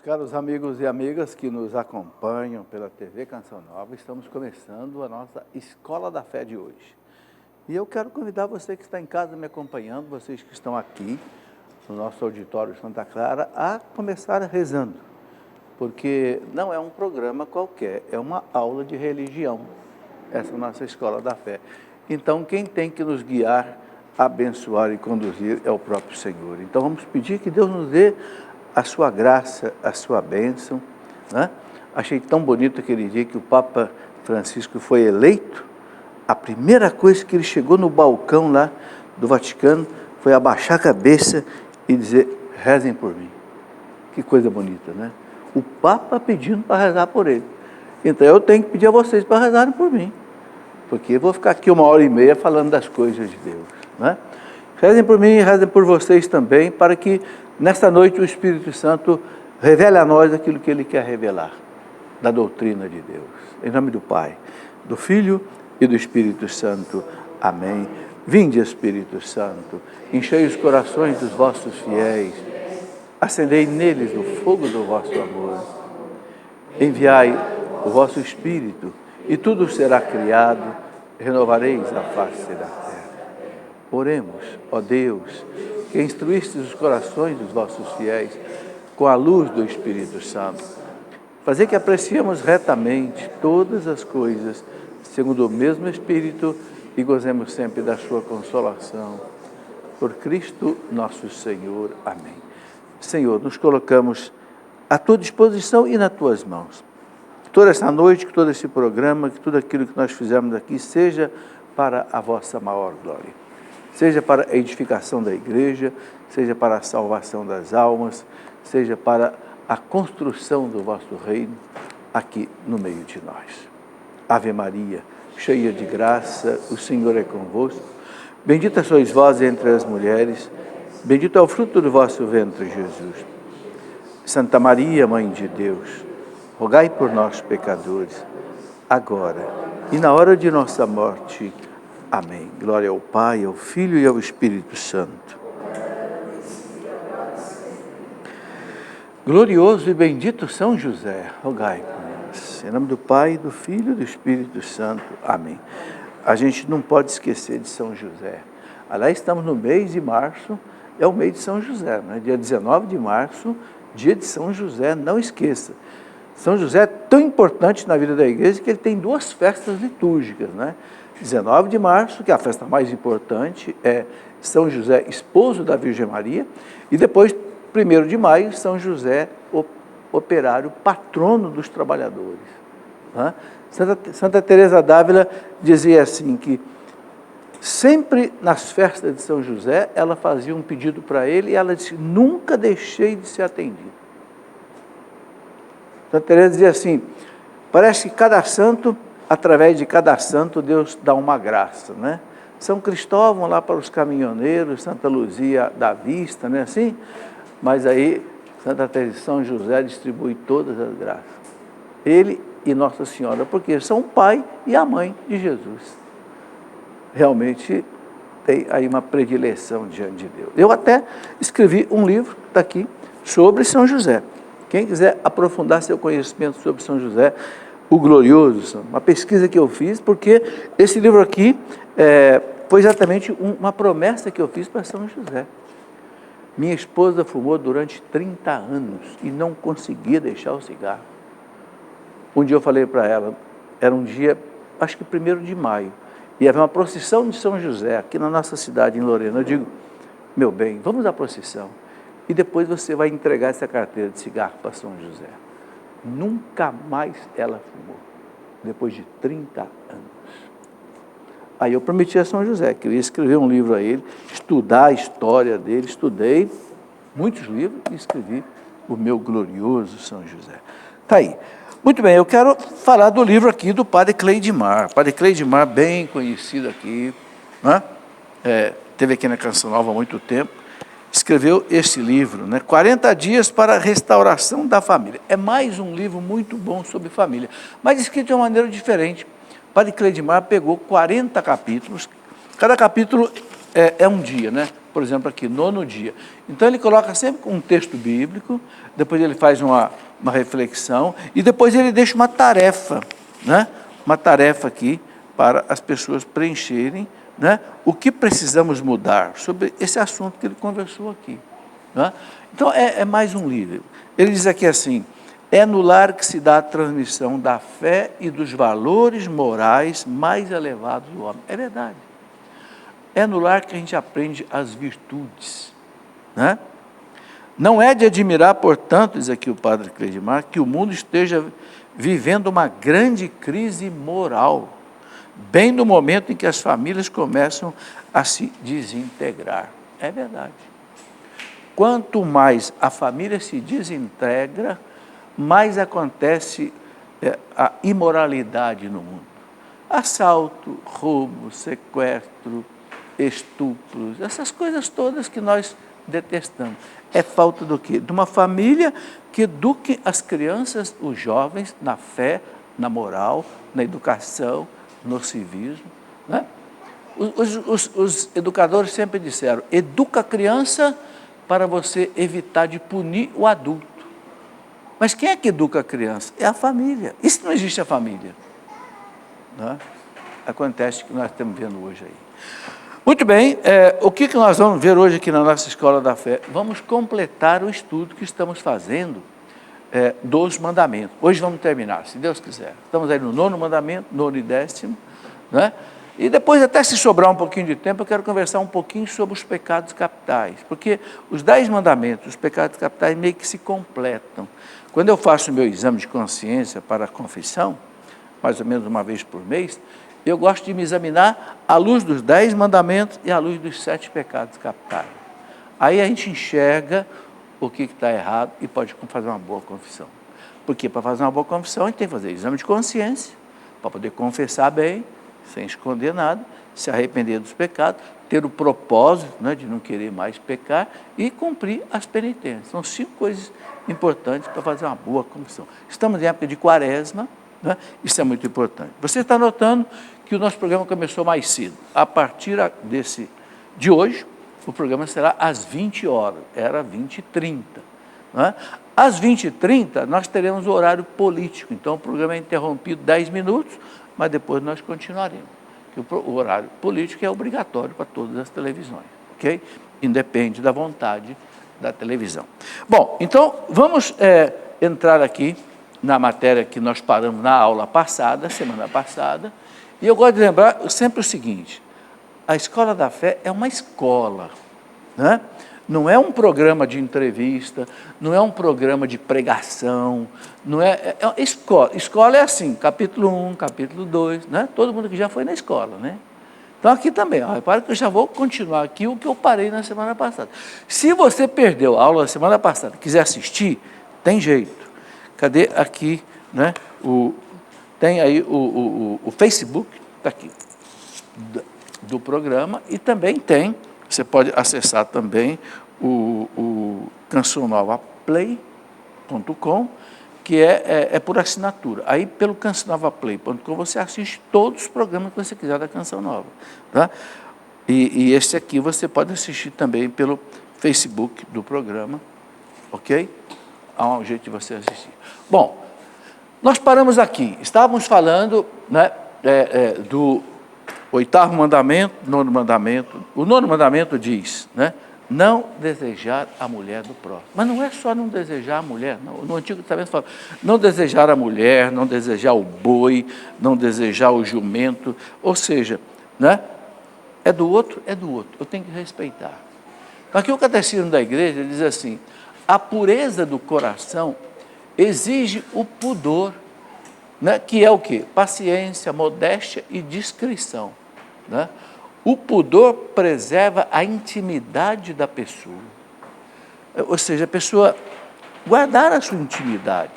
Caros amigos e amigas que nos acompanham pela TV Canção Nova, estamos começando a nossa Escola da Fé de hoje. E eu quero convidar você que está em casa me acompanhando, vocês que estão aqui no nosso auditório Santa Clara, a começar rezando. Porque não é um programa qualquer, é uma aula de religião, essa é a nossa Escola da Fé. Então, quem tem que nos guiar, abençoar e conduzir é o próprio Senhor. Então, vamos pedir que Deus nos dê a sua graça, a sua bênção, né? Achei tão bonito aquele dia que o Papa Francisco foi eleito. A primeira coisa que ele chegou no balcão lá do Vaticano foi abaixar a cabeça e dizer: rezem por mim. Que coisa bonita, né? O Papa pedindo para rezar por ele. Então eu tenho que pedir a vocês para rezarem por mim, porque eu vou ficar aqui 1h30 falando das coisas de Deus, né? Rezem por mim e rezem por vocês também, para que nesta noite o Espírito Santo revele a nós aquilo que Ele quer revelar, da doutrina de Deus. Em nome do Pai, do Filho e do Espírito Santo. Amém. Vinde, Espírito Santo, enchei os corações dos vossos fiéis, acendei neles o fogo do vosso amor. Enviai o vosso Espírito, e tudo será criado, renovareis a face da terra. Oremos, ó Deus, que instruístes os corações dos vossos fiéis com a luz do Espírito Santo. Fazer que apreciemos retamente todas as coisas, segundo o mesmo Espírito, e gozemos sempre da sua consolação. Por Cristo nosso Senhor. Amém. Senhor, nos colocamos à tua disposição e nas tuas mãos. Toda essa noite, que todo esse programa, que tudo aquilo que nós fizermos aqui seja para a vossa maior glória. Seja para a edificação da igreja, seja para a salvação das almas, seja para a construção do vosso reino aqui no meio de nós. Ave Maria, cheia de graça, o Senhor é convosco. Bendita sois vós entre as mulheres, bendito é o fruto do vosso ventre, Jesus. Santa Maria, Mãe de Deus, rogai por nós, pecadores, agora e na hora de nossa morte. Amém. Glória ao Pai, ao Filho e ao Espírito Santo. Glorioso e bendito São José, rogai por nós. Em nome do Pai, do Filho e do Espírito Santo. Amém. A gente não pode esquecer de São José. Aliás, estamos no mês de março, é o mês de São José, né? Dia 19 de março, dia de São José, não esqueça. São José é tão importante na vida da igreja que ele tem 2 festas litúrgicas, né? 19 de março, que é a festa mais importante, é São José, esposo da Virgem Maria, e depois, 1º de maio, São José, operário, patrono dos trabalhadores. Né? Santa Teresa d'Ávila dizia assim, que sempre nas festas de São José, ela fazia um pedido para ele, e ela disse: nunca deixei de ser atendido. Santa Teresa dizia assim: parece que cada santo, através de cada santo, Deus dá uma graça, né? São Cristóvão lá para os caminhoneiros, Santa Luzia da Vista, né, assim? Mas aí Santa Teresa de São José distribui todas as graças. Ele e Nossa Senhora, porque são o pai e a mãe de Jesus. Realmente tem aí uma predileção diante de Deus. Eu até escrevi um livro, está aqui, sobre São José. Quem quiser aprofundar seu conhecimento sobre São José, o Glorioso, uma pesquisa que eu fiz, porque esse livro aqui foi exatamente uma promessa que eu fiz para São José. Minha esposa fumou durante 30 anos e não conseguia deixar o cigarro. Um dia eu falei para ela, era um dia, acho que 1º de maio, e havia uma procissão de São José aqui na nossa cidade, em Lorena. Eu digo: meu bem, vamos à procissão, e depois você vai entregar essa carteira de cigarro para São José. Nunca mais ela fumou, depois de 30 anos. Aí eu prometi a São José que eu ia escrever um livro a ele, estudar a história dele. Estudei muitos livros e escrevi o meu glorioso São José. Está aí. Muito bem, eu quero falar do livro aqui do Padre Cleidmar. Padre Cleidmar, bem conhecido aqui, né? Teve aqui na Canção Nova há muito tempo. Escreveu esse livro, né? 40 dias para a restauração da família. É mais um livro muito bom sobre família, mas escrito de uma maneira diferente. Padre Cleidmar pegou 40 capítulos, cada capítulo é um dia, né? Por exemplo, aqui, 9º dia. Então, ele coloca sempre um texto bíblico, depois ele faz uma reflexão, e depois ele deixa uma tarefa, né? Uma tarefa aqui para as pessoas preencherem, né? O que precisamos mudar sobre esse assunto que ele conversou aqui, né? Então, é mais um livro. Ele diz aqui assim: é no lar que se dá a transmissão da fé e dos valores morais mais elevados do homem. É verdade. É no lar que a gente aprende as virtudes, né? Não é de admirar, portanto, diz aqui o padre Cleidmar, que o mundo esteja vivendo uma grande crise moral, bem no momento em que as famílias começam a se desintegrar. É verdade. Quanto mais a família se desintegra, mais acontece a imoralidade no mundo. Assalto, roubo, sequestro, estupros, essas coisas todas que nós detestamos. É falta do quê? De uma família que eduque as crianças, os jovens, na fé, na moral, na educação, no civismo, né? Os educadores sempre disseram: educa a criança para você evitar de punir o adulto. Mas quem é que educa a criança? É a família. E se não existe a família? Né? Acontece o que nós estamos vendo hoje aí. Muito bem, o que nós vamos ver hoje aqui na nossa Escola da Fé? Vamos completar o estudo que estamos fazendo dos mandamentos. Hoje vamos terminar, se Deus quiser. Estamos aí no 9º mandamento, 9º e 10º, né? E depois, até se sobrar um pouquinho de tempo, eu quero conversar um pouquinho sobre os pecados capitais, porque os 10 mandamentos, os pecados capitais meio que se completam. Quando eu faço o meu exame de consciência para a confissão, mais ou menos uma vez por mês, eu gosto de me examinar à luz dos 10 mandamentos e à luz dos 7 pecados capitais. Aí a gente enxerga o que está errado e pode fazer uma boa confissão. Porque para fazer uma boa confissão, a gente tem que fazer exame de consciência, para poder confessar bem, sem esconder nada, se arrepender dos pecados, ter o propósito, né, de não querer mais pecar e cumprir as penitências. São 5 coisas importantes para fazer uma boa confissão. Estamos em época de quaresma, né? Isso é muito importante. Você está notando que o nosso programa começou mais cedo. A partir de hoje, o programa será às 20 horas, era 20h30. Né? Às 20h30, nós teremos o horário político, então o programa é interrompido 10 minutos, mas depois nós continuaremos. O horário político é obrigatório para todas as televisões, ok? Independe da vontade da televisão. Bom, então vamos entrar aqui na matéria que nós paramos na aula passada, semana passada, e eu gosto de lembrar sempre o seguinte: a Escola da Fé é uma escola, né? Não é um programa de entrevista, não é um programa de pregação, não é escola. Escola é assim, capítulo 1, capítulo 2, né? Todo mundo que já foi na escola, né? Então aqui também, repare que eu já vou continuar aqui o que eu parei na semana passada. Se você perdeu a aula da semana passada, quiser assistir, tem jeito. Cadê aqui, né? Tem aí o Facebook, está aqui, do programa, e também tem, você pode acessar também o cancionovaplay.com, que é por assinatura. Aí, pelo cancionovaplay.com, você assiste todos os programas que você quiser da Canção Nova. Tá? E esse aqui você pode assistir também pelo Facebook do programa, ok? Há um jeito de você assistir. Bom, nós paramos aqui. Estávamos falando, né, do 8º mandamento, 9º mandamento. O 9º mandamento diz, né, não desejar a mulher do próximo. Mas não é só não desejar a mulher, não. No Antigo Testamento fala, não desejar a mulher, não desejar o boi, não desejar o jumento, ou seja, né, é do outro, eu tenho que respeitar. Aqui o Catecismo da Igreja diz assim: a pureza do coração exige o pudor, né, que é o quê? Paciência, modéstia e discrição, né? O pudor preserva a intimidade da pessoa, ou seja, a pessoa guardar a sua intimidade,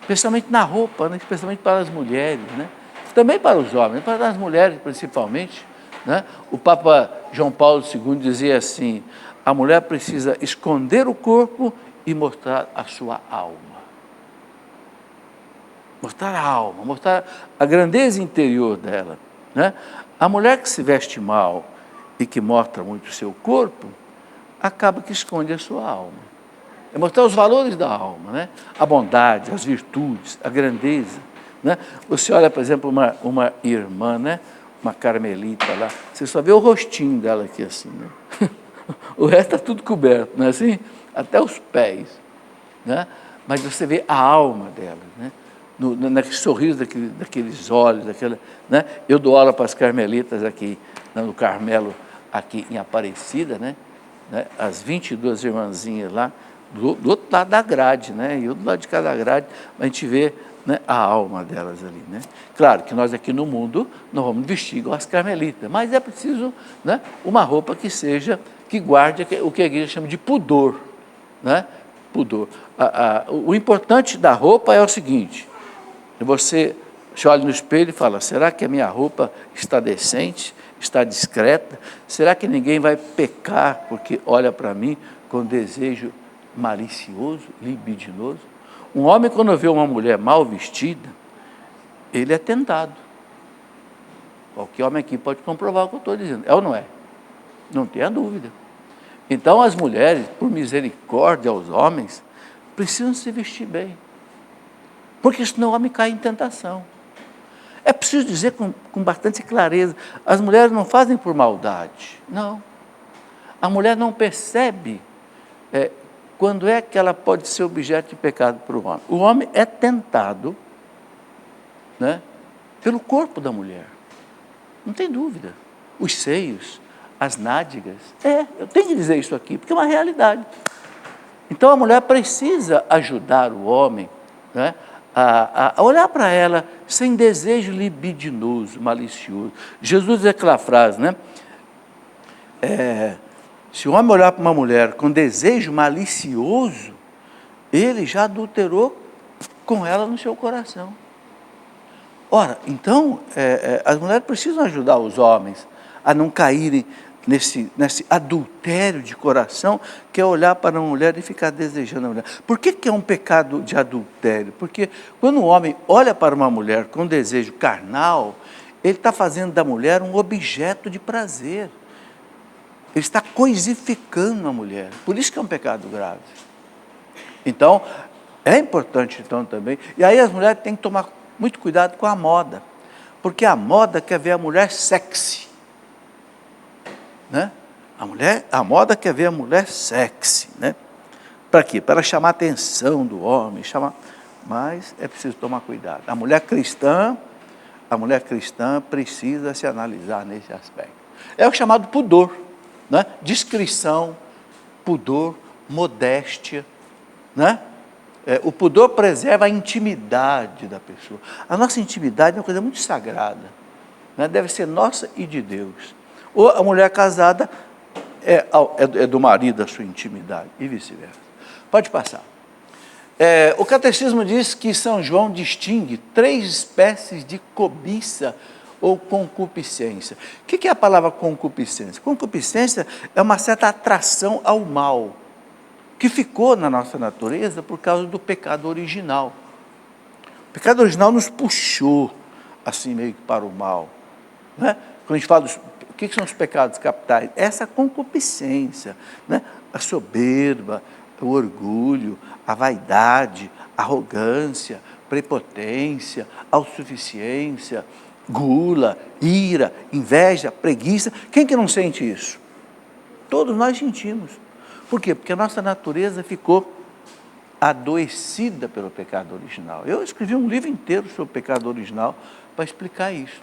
especialmente na roupa, né? Especialmente para as mulheres, né? Também para os homens, para as mulheres principalmente, né? O Papa João Paulo II dizia assim: a mulher precisa esconder o corpo e mostrar a sua alma. Mostrar a alma, mostrar a grandeza interior dela, né? A mulher que se veste mal e que mostra muito o seu corpo, acaba que esconde a sua alma. É mostrar os valores da alma, né? A bondade, as virtudes, a grandeza, né? Você olha, por exemplo, uma irmã, né? Uma carmelita lá, você só vê o rostinho dela aqui assim, né? O resto está tudo coberto, não é assim? Até os pés, né? Mas você vê a alma dela, né? Naquele sorriso daqueles olhos, né? Eu dou aula para as carmelitas aqui, no Carmelo, aqui em Aparecida, né? As 22 irmãzinhas lá, do outro lado da grade, né? E eu do lado de cada grade, a gente vê, né, a alma delas ali, né? Claro que nós aqui no mundo não vamos vestir igual as carmelitas, mas é preciso, né, uma roupa que guarde o que a igreja chama de pudor, né? Pudor. O importante da roupa é o seguinte: você se olha no espelho e fala, será que a minha roupa está decente, está discreta? Será que ninguém vai pecar porque olha para mim com desejo malicioso, libidinoso? Um homem, quando vê uma mulher mal vestida, ele é tentado. Qualquer homem aqui pode comprovar o que eu estou dizendo, é ou não é? Não tenha dúvida. Então as mulheres, por misericórdia aos homens, precisam se vestir bem, porque senão o homem cai em tentação. É preciso dizer com bastante clareza, as mulheres não fazem por maldade, não. A mulher não percebe quando é que ela pode ser objeto de pecado para o homem. O homem é tentado, né, pelo corpo da mulher, não tem dúvida. Os seios, as nádegas, eu tenho que dizer isso aqui, porque é uma realidade. Então a mulher precisa ajudar o homem, né, a olhar para ela sem desejo libidinoso, malicioso. Jesus diz aquela frase, né? Se o homem olhar para uma mulher com desejo malicioso, ele já adulterou com ela no seu coração. Ora, então, as mulheres precisam ajudar os homens a não caírem nesse adultério de coração, que é olhar para uma mulher e ficar desejando a mulher. Por que é um pecado de adultério? Porque quando um homem olha para uma mulher com desejo carnal, ele está fazendo da mulher um objeto de prazer. Ele está coisificando a mulher. Por isso que é um pecado grave. Então, é importante então também. E aí as mulheres têm que tomar muito cuidado com a moda. Porque a moda quer ver a mulher sexy. Né? A moda quer ver a mulher sexy, né? Para quê? Para chamar a atenção do homem, mas é preciso tomar cuidado. A mulher cristã precisa se analisar nesse aspecto. É o chamado pudor, né? Discrição, pudor, modéstia, né? O pudor preserva a intimidade da pessoa. A nossa intimidade é uma coisa muito sagrada, né? Deve ser nossa e de Deus. Ou a mulher casada é do marido a sua intimidade, e vice-versa. Pode passar. O catecismo diz que São João distingue 3 espécies de cobiça ou concupiscência. O que é a palavra concupiscência? Concupiscência é uma certa atração ao mal, que ficou na nossa natureza por causa do pecado original. O pecado original nos puxou, assim, meio que para o mal. Né? Quando a gente fala o que são os pecados capitais? Essa concupiscência, né? A soberba, o orgulho, a vaidade, a arrogância, prepotência, autossuficiência, gula, ira, inveja, preguiça. Quem que não sente isso? Todos nós sentimos. Por quê? Porque a nossa natureza ficou adoecida pelo pecado original. Eu escrevi um livro inteiro sobre o pecado original para explicar isso.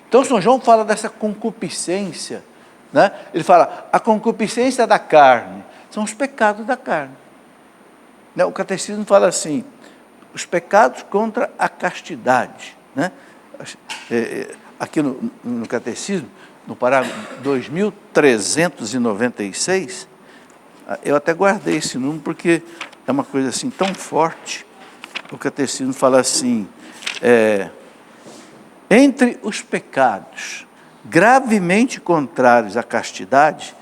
Então, São João fala dessa concupiscência, né? Ele fala, a concupiscência da carne, são os pecados da carne. Né? O catecismo fala assim, os pecados contra a castidade. Né? Aqui no catecismo, no parágrafo 2396, eu até guardei esse número porque é uma coisa assim tão forte. O catecismo fala assim, entre os pecados gravemente contrários à castidade,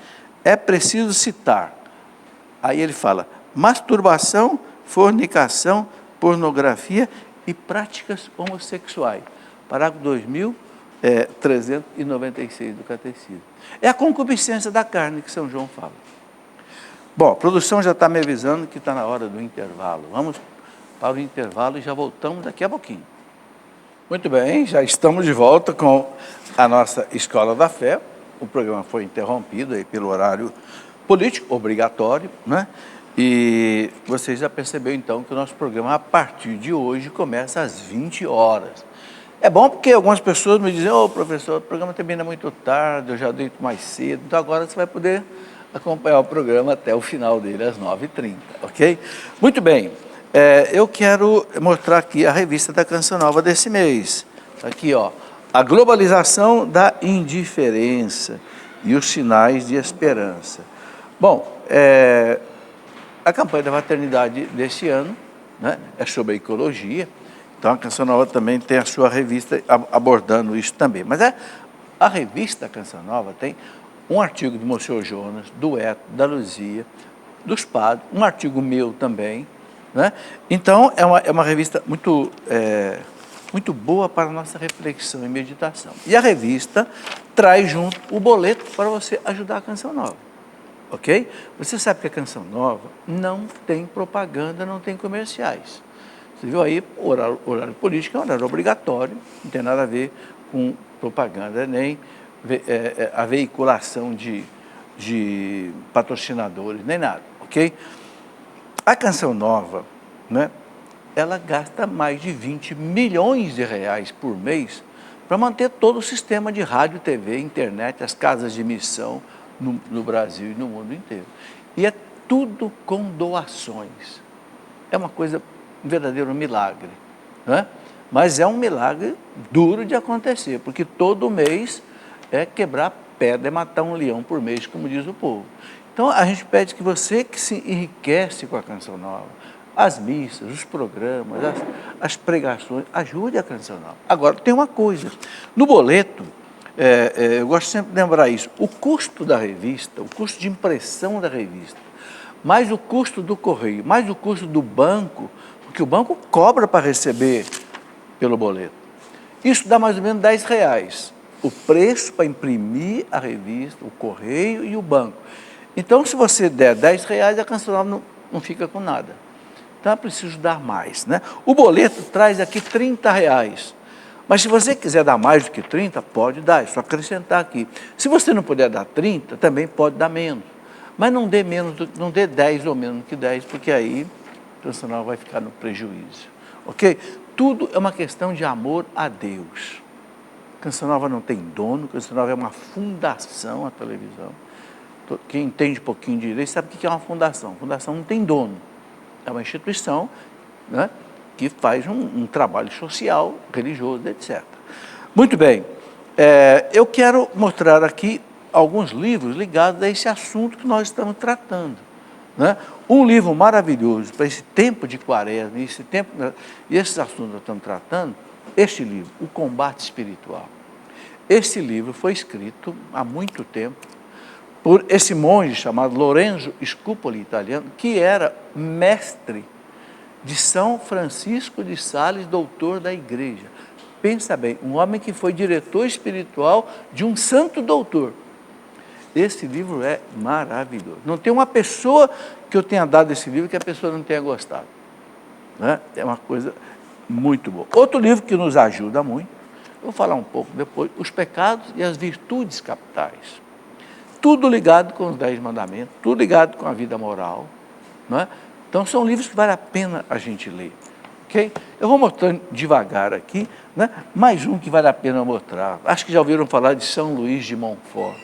é preciso citar, aí ele fala, masturbação, fornicação, pornografia e práticas homossexuais. Parágrafo 396 do Catecismo. É a concupiscência da carne que São João fala. Bom, a produção já está me avisando que está na hora do intervalo. Vamos para o intervalo e já voltamos daqui a pouquinho. Muito bem, já estamos de volta com a nossa Escola da Fé. O programa foi interrompido aí pelo horário político, obrigatório, né? E você já percebeu, então, que o nosso programa, a partir de hoje, começa às 20 horas. É bom porque algumas pessoas me dizem, professor, o programa termina muito tarde, eu já deito mais cedo, então agora você vai poder acompanhar o programa até o final dele, às 9h30, ok? Muito bem, eu quero mostrar aqui a revista da Canção Nova desse mês. Aqui, ó, a globalização da indiferença e os sinais de esperança. Bom, a campanha da maternidade deste ano, né, é sobre a ecologia, então a Canção Nova também tem a sua revista abordando isso também. Mas a revista Canção Nova tem um artigo do Monsenhor Jonas, do Eto, da Luzia, dos padres, um artigo meu também, né? Então é uma revista muito boa para a nossa reflexão e meditação. E a revista traz junto o boleto para você ajudar a Canção Nova. Ok? Você sabe que a Canção Nova não tem propaganda, não tem comerciais. Você viu aí, o horário político é um horário obrigatório, não tem nada a ver com propaganda, nem a veiculação de patrocinadores, nem nada, ok? A Canção Nova, né, ela gasta mais de 20 milhões de reais por mês para manter todo o sistema de rádio, TV, internet, as casas de missão, no Brasil e no mundo inteiro. E é tudo com doações. É uma coisa, um verdadeiro milagre, né? Mas é um milagre duro de acontecer, porque todo mês é quebrar pedra, é matar um leão por mês, como diz o povo. Então, a gente pede que você que se enriquece com a Canção Nova, as missas, os programas, as pregações, ajude a Canção Nova. Agora, tem uma coisa, no boleto, eu gosto sempre de lembrar isso, o custo da revista, o custo de impressão da revista, mais o custo do correio, mais o custo do banco, porque o banco cobra para receber pelo boleto. Isso dá mais ou menos R$10, o preço para imprimir a revista, o correio e o banco. Então, se você der R$10, a Canção Nova não fica com nada. Então, é preciso dar mais, né? O boleto traz aqui R$30. Mas se você quiser dar mais do que 30, pode dar, é só acrescentar aqui. Se você não puder dar 30, também pode dar menos. Mas não dê menos, não dê 10 ou menos que 10, porque aí o Canção Nova vai ficar no prejuízo. Ok? Tudo é uma questão de amor a Deus. Canção Nova não tem dono, Canção Nova é uma fundação, a televisão. Quem entende um pouquinho de direito sabe o que é uma fundação. Fundação não tem dono. É uma instituição, né, que faz um trabalho social, religioso, etc. Muito bem, eu quero mostrar aqui alguns livros ligados a esse assunto que nós estamos tratando, né? Um livro maravilhoso para esse tempo de quaresma, e esses assuntos que nós estamos tratando, este livro, O Combate Espiritual. Este livro foi escrito há muito tempo por esse monge chamado Lorenzo Scupoli, italiano, que era mestre de São Francisco de Sales, doutor da igreja. Pensa bem, um homem que foi diretor espiritual de um santo doutor. Esse livro é maravilhoso. Não tem uma pessoa que eu tenha dado esse livro que a pessoa não tenha gostado, né? É uma coisa muito boa. Outro livro que nos ajuda muito, eu vou falar um pouco depois, Os Pecados e as Virtudes Capitais. Tudo ligado com os 10 mandamentos, tudo ligado com a vida moral, né? Então, são livros que vale a pena a gente ler, ok? Eu vou mostrando devagar aqui, né? Mais um que vale a pena mostrar. Acho que já ouviram falar de São Luís de Montfort.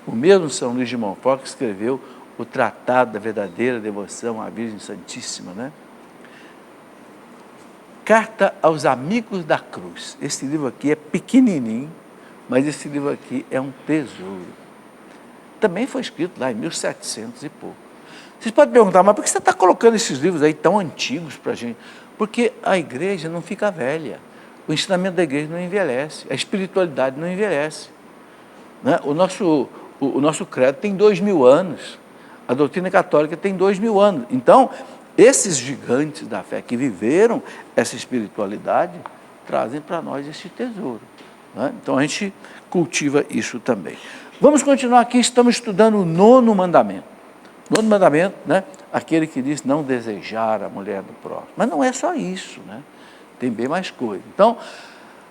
O mesmo São Luís de Montfort que escreveu o Tratado da Verdadeira Devoção à Virgem Santíssima, né? Carta aos Amigos da Cruz. Esse livro aqui é pequenininho, mas esse livro aqui é um tesouro. Também foi escrito lá em 1700 e pouco. Vocês podem perguntar, mas por que você está colocando esses livros aí tão antigos para a gente? Porque a igreja não fica velha, o ensinamento da igreja não envelhece, a espiritualidade não envelhece, né? O nosso credo tem 2000 anos, a doutrina católica tem 2000 anos. Então, esses gigantes da fé que viveram essa espiritualidade trazem para nós esse tesouro. né? Então a gente cultiva isso também. Vamos continuar aqui, estamos estudando o 9º mandamento. 9º mandamento, né? Aquele que diz não desejar a mulher do próximo. Mas não é só isso, né? Tem bem mais coisa. Então,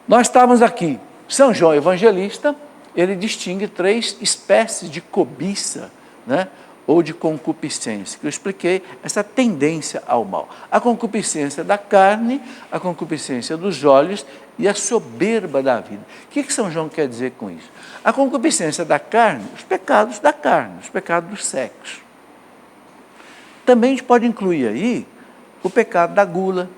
nós estávamos aqui, São João Evangelista, ele distingue 3 espécies de cobiça, né? Ou de concupiscência, que eu expliquei, essa tendência ao mal. A concupiscência da carne, a concupiscência dos olhos e a soberba da vida. O que São João quer dizer com isso? A concupiscência da carne, os pecados da carne, os pecados do sexo. Também a gente pode incluir aí o pecado da gula,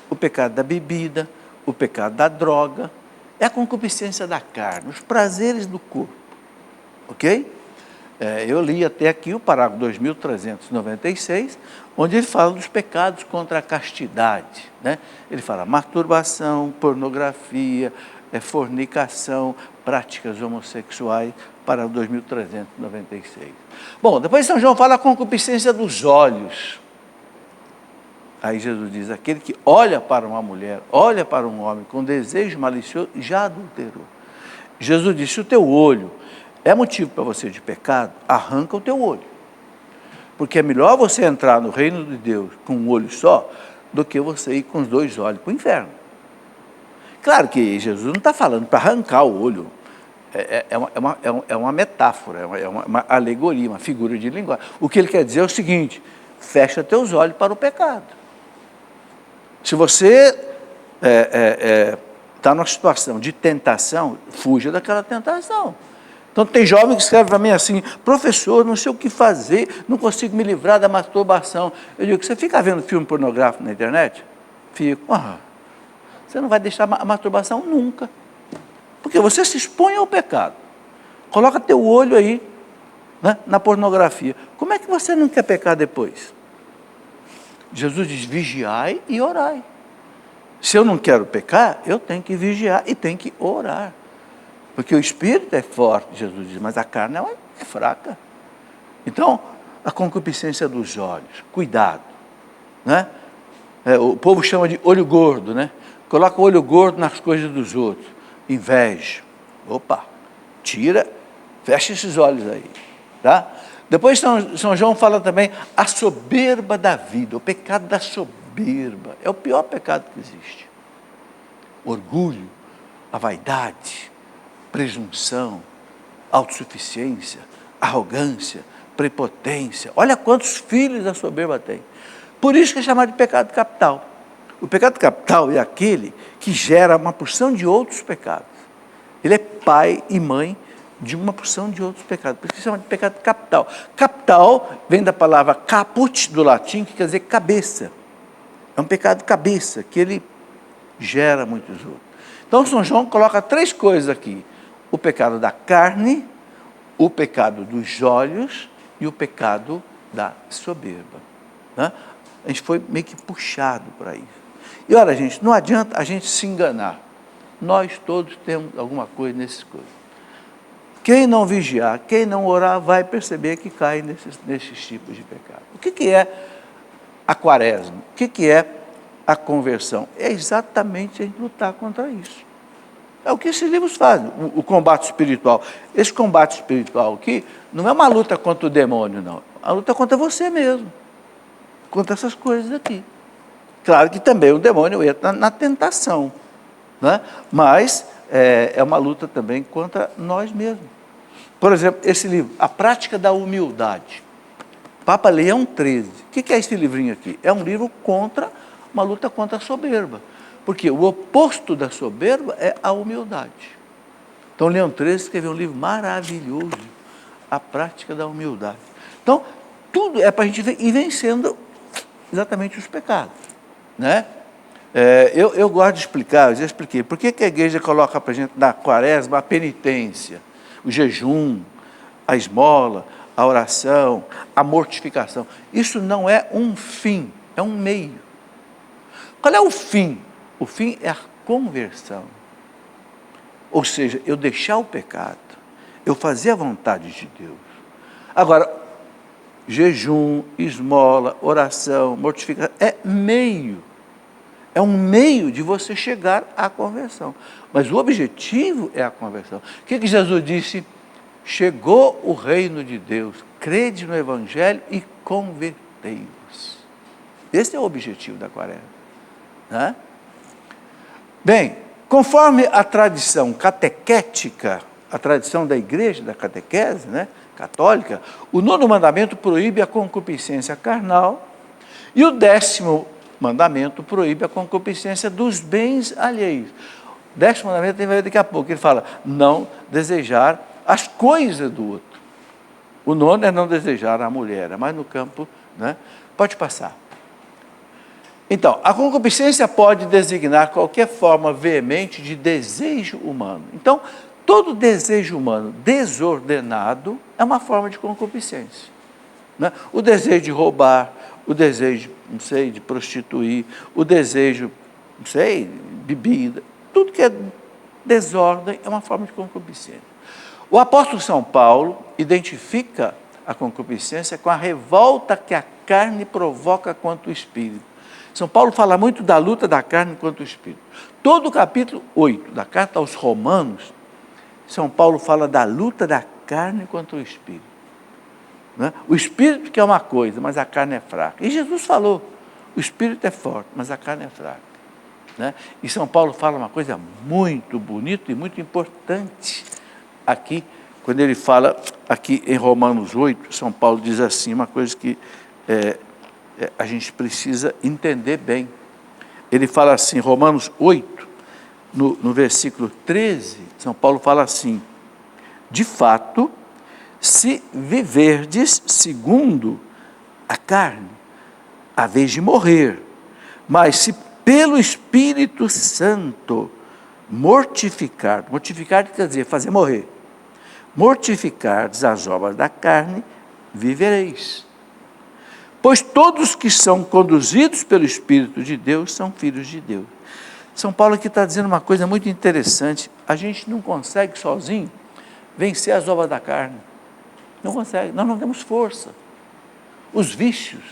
o pecado da bebida, o pecado da droga. É a concupiscência da carne, os prazeres do corpo. Ok? Eu li até aqui o parágrafo 2396, onde ele fala dos pecados contra a castidade, né? Ele fala masturbação, pornografia, fornicação, práticas homossexuais, parágrafo 2396. Bom, depois São João fala a concupiscência dos olhos. Aí Jesus diz, aquele que olha para uma mulher, olha para um homem com desejo malicioso, já adulterou. Jesus disse, se o teu olho é motivo para você de pecado, arranca o teu olho. Porque é melhor você entrar no reino de Deus com um olho só, do que você ir com os 2 olhos para o inferno. Claro que Jesus não está falando para arrancar o olho. É uma metáfora, é uma alegoria, uma figura de linguagem. O que ele quer dizer é o seguinte, fecha teus olhos para o pecado. Se você está numa situação de tentação, fuja daquela tentação. Então tem jovem que escreve para mim assim, professor, não sei o que fazer, não consigo me livrar da masturbação. Eu digo, você fica vendo filme pornográfico na internet? Fico. Você não vai deixar a masturbação nunca. Porque você se expõe ao pecado. Coloca teu olho aí, né, na pornografia. Como é que você não quer pecar depois? Jesus diz, vigiai e orai. Se eu não quero pecar, eu tenho que vigiar e tenho que orar. Porque o espírito é forte, Jesus diz, mas a carne é fraca. Então, a concupiscência dos olhos, cuidado, né? O povo chama de olho gordo, né? Coloca o olho gordo nas coisas dos outros. Inveja. Opa, tira, fecha esses olhos aí, tá? Depois São João fala também a soberba da vida, o pecado da soberba. É o pior pecado que existe. Orgulho, a vaidade, presunção, autossuficiência, arrogância, prepotência. Olha quantos filhos a soberba tem. Por isso que é chamado de pecado capital. O pecado capital é aquele que gera uma porção de outros pecados. Ele é pai e mãe de uma porção de outros pecados. Por isso que chama de pecado capital. Capital vem da palavra caput, do latim, que quer dizer cabeça. É um pecado cabeça, que ele gera muitos outros. Então São João coloca 3 coisas aqui. O pecado da carne, o pecado dos olhos e o pecado da soberba. Né? A gente foi meio que puxado para isso. E olha, gente, não adianta a gente se enganar. Nós todos temos alguma coisa nessas coisas. Quem não vigiar, quem não orar, vai perceber que cai nesses tipos de pecado. O que é a quaresma? O que é a conversão? É exatamente a gente lutar contra isso. É o que esses livros fazem, o combate espiritual. Esse combate espiritual aqui não é uma luta contra o demônio, não. É uma luta contra você mesmo, contra essas coisas aqui. Claro que também o demônio entra na tentação, né? Mas é uma luta também contra nós mesmos. Por exemplo, esse livro, A Prática da Humildade, Papa Leão XIII. O que é esse livrinho aqui? É um livro contra uma luta contra a soberba. Porque o oposto da soberba é a humildade. Então, Leão XIII escreveu um livro maravilhoso, A Prática da Humildade. Então, tudo é para a gente ir vencendo exatamente os pecados, né? Eu gosto de explicar, eu já expliquei, por que a igreja coloca para a gente na quaresma a penitência, o jejum, a esmola, a oração, a mortificação. Isso não é um fim, é um meio. Qual é o fim? O fim é a conversão. Ou seja, eu deixar o pecado, eu fazer a vontade de Deus. Agora, jejum, esmola, oração, mortificação, é meio. É um meio de você chegar à conversão. Mas o objetivo é a conversão. O que Jesus disse? Chegou o reino de Deus, crede no Evangelho e convertei-vos. Esse é o objetivo da quaresma. Né? Bem, conforme a tradição catequética, a tradição da igreja, da catequese, né, católica, o 9º mandamento proíbe a concupiscência carnal e o 10º mandamento proíbe a concupiscência dos bens alheios. O 10º mandamento tem a ver daqui a pouco, ele fala, não desejar as coisas do outro. O 9º é não desejar a mulher, mas no campo, né? Pode passar. Então, a concupiscência pode designar qualquer forma veemente de desejo humano. Então, todo desejo humano desordenado é uma forma de concupiscência. Né? O desejo de roubar, o desejo, não sei, de prostituir, o desejo, não sei, bebida, tudo que é desordem é uma forma de concupiscência. O apóstolo São Paulo identifica a concupiscência com a revolta que a carne provoca contra o espírito. São Paulo fala muito da luta da carne contra o espírito. Todo o capítulo 8 da carta aos Romanos, São Paulo fala da luta da carne contra o espírito. Né? O espírito que é uma coisa, mas a carne é fraca. E Jesus falou, o espírito é forte, mas a carne é fraca. Né? E São Paulo fala uma coisa muito bonita e muito importante aqui, quando ele fala aqui em Romanos 8, São Paulo diz assim, uma coisa que a gente precisa entender bem. Ele fala assim, Romanos 8, no versículo 13, São Paulo fala assim, de fato, se viverdes segundo a carne, haveis de morrer, mas se pelo Espírito Santo mortificar quer dizer fazer morrer, mortificardes as obras da carne, vivereis. Pois todos que são conduzidos pelo Espírito de Deus são filhos de Deus. São Paulo aqui está dizendo uma coisa muito interessante, a gente não consegue sozinho vencer as obras da carne, não consegue, nós não temos força. Os vícios,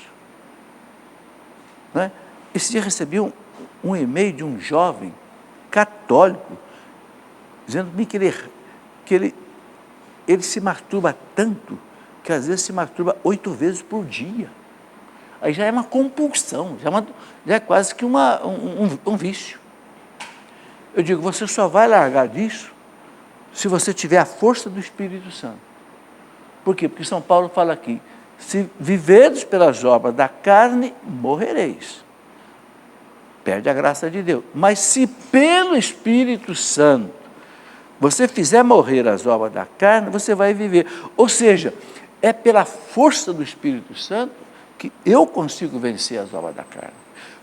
né? Esse dia recebi um e-mail de um jovem católico, dizendo que ele se masturba tanto, que às vezes se masturba 8 vezes por dia. Aí já é uma compulsão, já é quase que um vício. Eu digo, você só vai largar disso se você tiver a força do Espírito Santo. Por quê? Porque São Paulo fala aqui, se viverdes pelas obras da carne, morrereis. Perde a graça de Deus. Mas se pelo Espírito Santo você fizer morrer as obras da carne, você vai viver. Ou seja, é pela força do Espírito Santo que eu consigo vencer as obras da carne.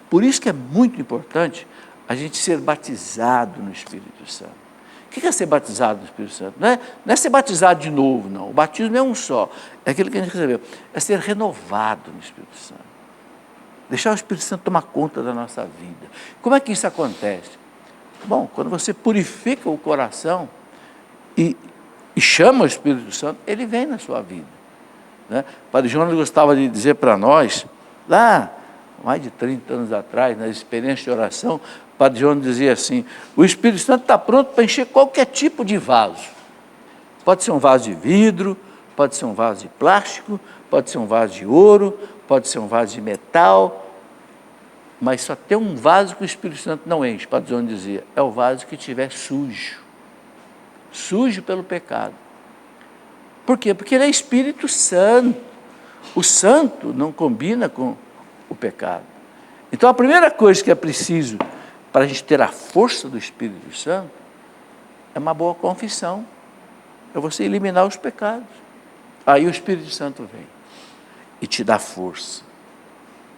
Por isso que é muito importante a gente ser batizado no Espírito Santo. O que é ser batizado no Espírito Santo? Não é ser batizado de novo, não. O batismo é um só. É aquilo que a gente recebeu. É ser renovado no Espírito Santo. Deixar o Espírito Santo tomar conta da nossa vida. Como é que isso acontece? Bom, quando você purifica o coração e chama o Espírito Santo, ele vem na sua vida. Né? O Padre Jonas gostava de dizer para nós, lá, mais de 30 anos atrás, na experiência de oração, o Padre Jonas dizia assim, o Espírito Santo está pronto para encher qualquer tipo de vaso. Pode ser um vaso de vidro, pode ser um vaso de plástico, pode ser um vaso de ouro, pode ser um vaso de metal, mas só tem um vaso que o Espírito Santo não enche, o Padre Jonas dizia, é o vaso que estiver sujo, sujo pelo pecado. Por quê? Porque ele é Espírito Santo. O santo não combina com o pecado. Então, a primeira coisa que é preciso para a gente ter a força do Espírito Santo é uma boa confissão. É você eliminar os pecados. Aí o Espírito Santo vem e te dá força.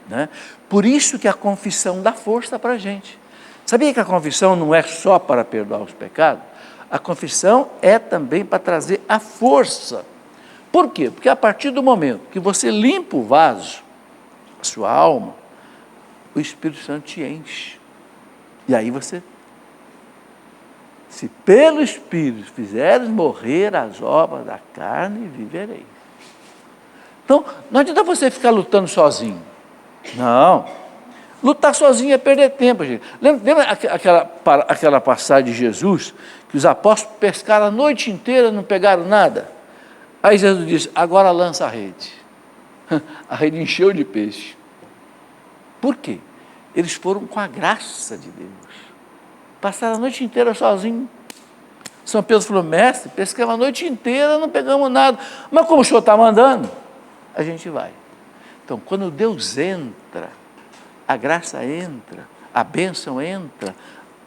Né? Por isso que a confissão dá força para a gente. Sabia que a confissão não é só para perdoar os pecados? A confissão é também para trazer a força. Por quê? Porque a partir do momento que você limpa o vaso, a sua alma, o Espírito Santo te enche. E aí você, se pelo Espírito fizeres morrer as obras da carne, vivereis. Então, não adianta você ficar lutando sozinho. Não. Lutar sozinho é perder tempo, gente. Lembra aquela passagem de Jesus, que os apóstolos pescaram a noite inteira e não pegaram nada? Aí Jesus disse, agora lança a rede. A rede encheu de peixe. Por quê? Eles foram com a graça de Deus. Passaram a noite inteira sozinhos. São Pedro falou, mestre, pescamos a noite inteira, não pegamos nada. Mas como o senhor está mandando, a gente vai. Então, quando Deus entra, a graça entra, a bênção entra,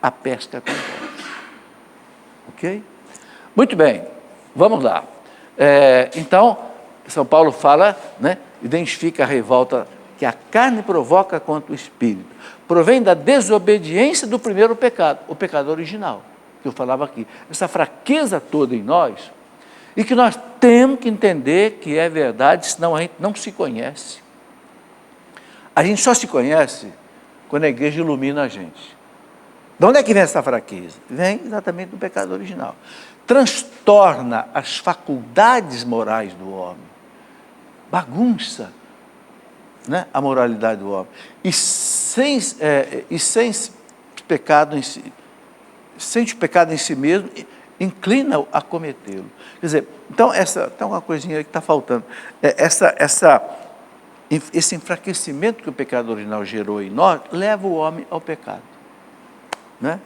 a pesca acontece. Ok? Muito bem, vamos lá. Então, São Paulo fala, né, identifica a revolta que a carne provoca contra o espírito. Provém da desobediência do primeiro pecado, o pecado original, que eu falava aqui. Essa fraqueza toda em nós, e que nós temos que entender que é verdade, senão a gente não se conhece. A gente só se conhece quando a igreja ilumina a gente. De onde é que vem essa fraqueza? Vem exatamente do pecado original. Transtorna as faculdades morais do homem. Bagunça, né, a moralidade do homem. E sem pecado em si, sente pecado em si mesmo, inclina a cometê-lo. Quer dizer, então, tem uma coisinha aí que está faltando. Esse enfraquecimento que o pecado original gerou em nós, leva o homem ao pecado. Né?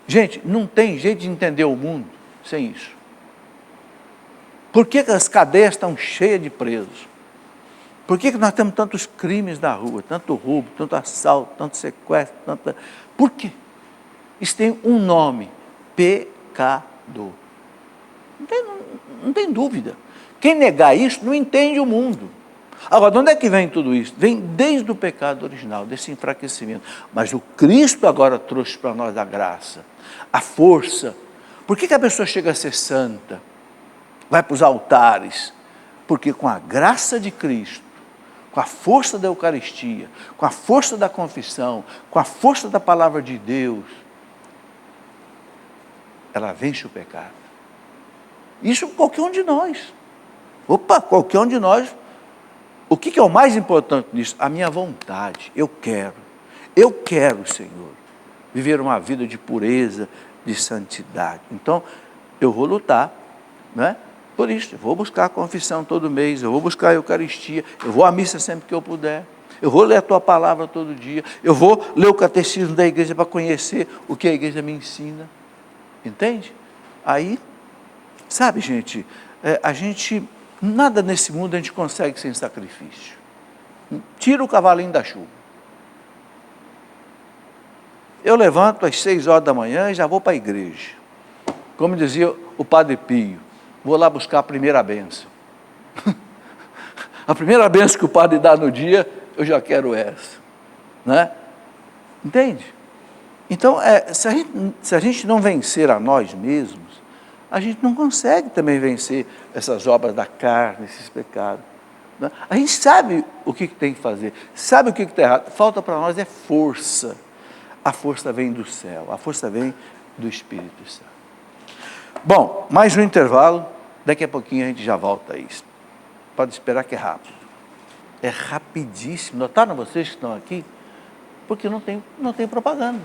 Gente, não tem jeito de entender o mundo sem isso. Por que as cadeias estão cheias de presos? Por que nós temos tantos crimes na rua, tanto roubo, tanto assalto, tanto sequestro, Por quê? Isso tem um nome, pecado. Não tem dúvida. Quem negar isso não entende o mundo. Agora, de onde é que vem tudo isso? Vem desde o pecado original, desse enfraquecimento. Mas o Cristo agora trouxe para nós a graça, a força. Por que a pessoa chega a ser santa? Vai para os altares? Porque com a graça de Cristo, com a força da Eucaristia, com a força da confissão, com a força da palavra de Deus, ela vence o pecado. Isso qualquer um de nós. Qualquer um de nós. O que é o mais importante nisso? A minha vontade. Eu quero, Senhor, viver uma vida de pureza, de santidade. Então, eu vou lutar, né? Por isso, eu vou buscar a confissão todo mês, eu vou buscar a Eucaristia, eu vou à missa sempre que eu puder, eu vou ler a Tua Palavra todo dia, eu vou ler o catecismo da igreja para conhecer o que a igreja me ensina. Entende? Aí, sabe, gente, nada nesse mundo a gente consegue sem sacrifício. Tira o cavalinho da chuva. Eu levanto às 6 horas da manhã e já vou para a igreja. Como dizia o Padre Pio, vou lá buscar a primeira bênção. A primeira bênção que o padre dá no dia, eu já quero essa. Né? Entende? Então, se a gente não vencer a nós mesmos, a gente não consegue também vencer essas obras da carne, esses pecados. Né? A gente sabe o que tem que fazer, sabe o que está errado. Falta para nós é força. A força vem do céu, a força vem do Espírito Santo. Bom, mais um intervalo, daqui a pouquinho a gente já volta a isso. Pode esperar que é rápido. É rapidíssimo. Notaram vocês que estão aqui? Porque não tem propaganda.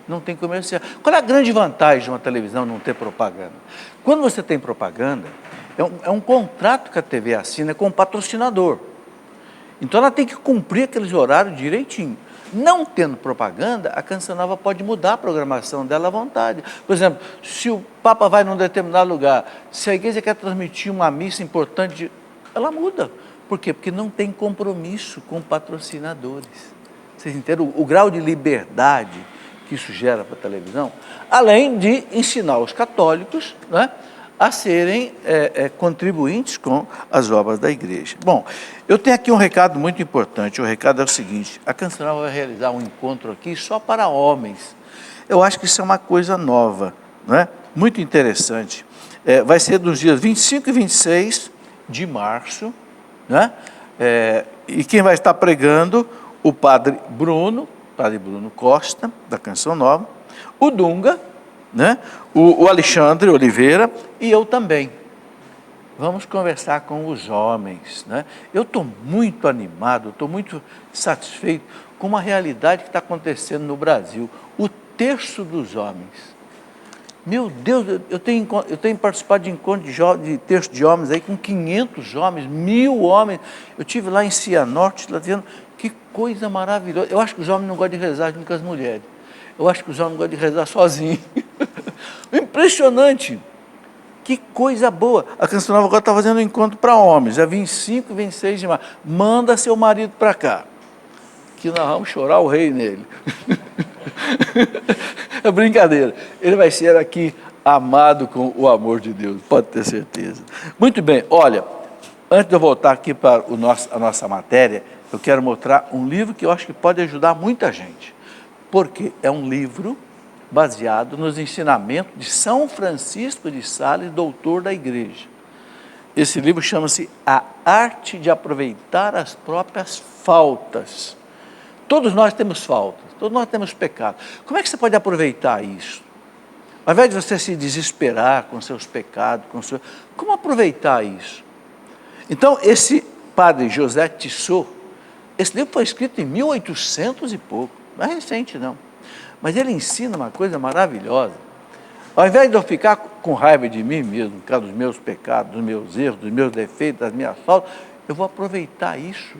Não tem comercial. Qual é a grande vantagem de uma televisão não ter propaganda? Quando você tem propaganda, é um contrato que a TV assina com o patrocinador. Então ela tem que cumprir aqueles horários direitinho. Não tendo propaganda, a Canção Nova pode mudar a programação dela à vontade. Por exemplo, se o Papa vai num determinado lugar, se a igreja quer transmitir uma missa importante, ela muda. Por quê? Porque não tem compromisso com patrocinadores. Vocês entenderam o grau de liberdade que isso gera para a televisão? Além de ensinar os católicos, né, a serem contribuintes com as obras da igreja. Bom, eu tenho aqui um recado muito importante. O recado é o seguinte: a Canção Nova vai realizar um encontro aqui só para homens. Eu acho que isso é uma coisa nova, né? Muito interessante. Vai ser dos dias 25 e 26 de março, né? E quem vai estar pregando? O Padre Bruno Costa, da Canção Nova, o Dunga, né? O Alexandre Oliveira e eu também. vamos conversar com os homens, né? Eu estou muito animado, estou muito satisfeito com uma realidade que está acontecendo no Brasil. O terço dos homens. Meu Deus, eu tenho participado de encontros de terço de homens aí com 500 homens, 1000 homens. Eu estive lá em Cianorte, lá dizendo, que coisa maravilhosa. Eu acho que os homens não gostam de rezar junto com as mulheres. Eu acho que os homens não gostam de rezar sozinhos. Impressionante. Que coisa boa. A Canção Nova agora está fazendo um encontro para homens, é 25 e 26 de março. Manda seu marido para cá, que nós vamos chorar o rei nele. É brincadeira. Ele vai ser aqui amado com o amor de Deus, pode ter certeza. Muito bem, olha, antes de eu voltar aqui para a nossa matéria, eu quero mostrar um livro que eu acho que pode ajudar muita gente. Porque é um livro baseado nos ensinamentos de São Francisco de Sales, doutor da igreja. Esse livro chama-se A Arte de Aproveitar as Próprias Faltas. Todos nós temos faltas, todos nós temos pecado. Como é que você pode aproveitar isso? Ao invés de você se desesperar com seus pecados, como aproveitar isso? Então, esse padre José Tissot, esse livro foi escrito em 1800 e pouco, não é recente não, mas ele ensina uma coisa maravilhosa. Ao invés de eu ficar com raiva de mim mesmo, por causa dos meus pecados, dos meus erros, dos meus defeitos, das minhas faltas, eu vou aproveitar isso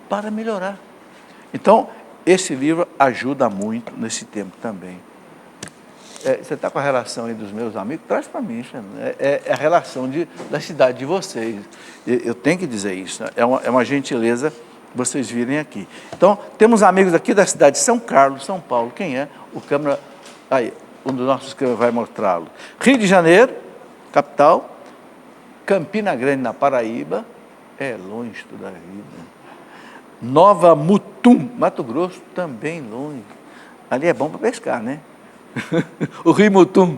para melhorar. Então, esse livro ajuda muito nesse tempo também. Você está com a relação aí dos meus amigos? Traz para mim, é a relação da cidade de vocês. Eu tenho que dizer isso, né? É uma gentileza vocês virem aqui. Então, temos amigos aqui da cidade de São Carlos, São Paulo. Quem é? O câmera, aí, um dos nossos câmeras vai mostrá-lo. Rio de Janeiro, capital. Campina Grande, na Paraíba. É longe toda a vida. Nova Mutum, Mato Grosso, também longe. Ali é bom para pescar, né? O Rio Mutum,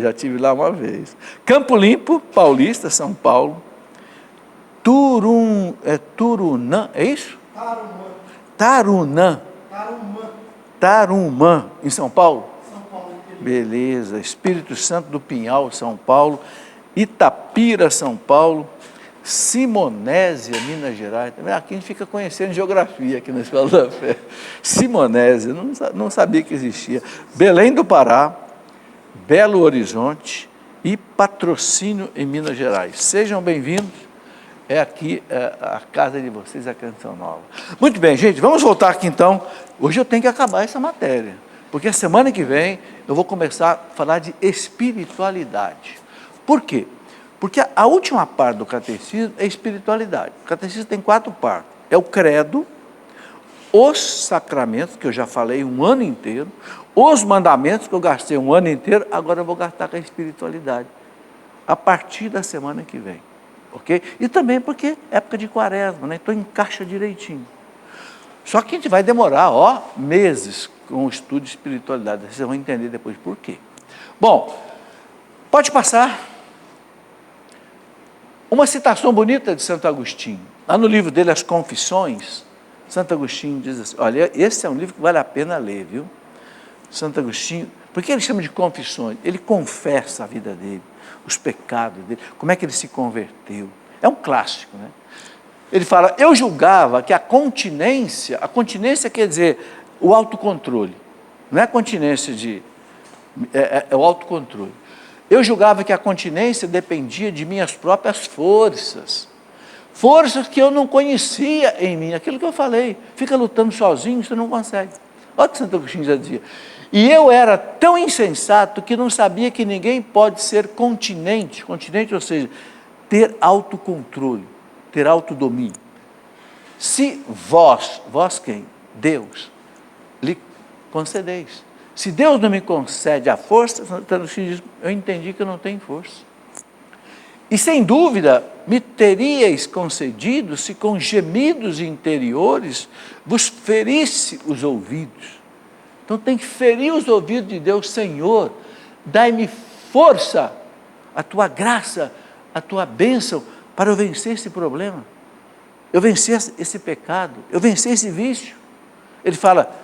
já estive lá uma vez. Campo Limpo, Paulista, São Paulo. Turunã, é isso? Tarumã, em São Paulo? São Paulo. Beleza. Espírito Santo do Pinhal, São Paulo. Itapira, São Paulo. Simonésia, Minas Gerais. Aqui a gente fica conhecendo geografia aqui na Escola da Fé. Simonésia, não sabia que existia. Belém do Pará, Belo Horizonte e Patrocínio, em Minas Gerais. Sejam bem-vindos. É aqui a casa de vocês, a Canção Nova. Muito bem, gente, vamos voltar aqui então. Hoje eu tenho que acabar essa matéria, porque a semana que vem eu vou começar a falar de espiritualidade. Por quê? Porque a última parte do catecismo é espiritualidade. O catecismo tem 4 partes. É o credo, os sacramentos, que eu já falei um ano inteiro, os mandamentos, que eu gastei um ano inteiro, agora eu vou gastar com a espiritualidade, a partir da semana que vem. Ok? E também porque é época de quaresma, né? Então encaixa direitinho. Só que a gente vai demorar, meses com o estudo de espiritualidade. Vocês vão entender depois por quê. Bom, pode passar. Uma citação bonita de Santo Agostinho. Lá no livro dele, As Confissões, Santo Agostinho diz assim, olha, esse é um livro que vale a pena ler, viu? Santo Agostinho, por que ele chama de confissões? Ele confessa a vida dele, os pecados dele, como é que ele se converteu. É um clássico, né? Ele fala, eu julgava que a continência quer dizer o autocontrole, não é continência é o autocontrole. Eu julgava que a continência dependia de minhas próprias forças que eu não conhecia em mim, aquilo que eu falei, fica lutando sozinho, você não consegue. Olha o que Santo Agostinho já dizia. E eu era tão insensato que não sabia que ninguém pode ser continente, ou seja, ter autocontrole, ter autodomínio. Se vós quem? Deus, lhe concedeis. Se Deus não me concede a força, eu entendi que eu não tenho força. E sem dúvida, me teríeis concedido se com gemidos interiores vos ferisse os ouvidos. Então tem que ferir os ouvidos de Deus, Senhor, dai-me força, a tua graça, a tua bênção, para eu vencer esse problema. Eu vencer esse pecado, eu vencer esse vício. Ele fala,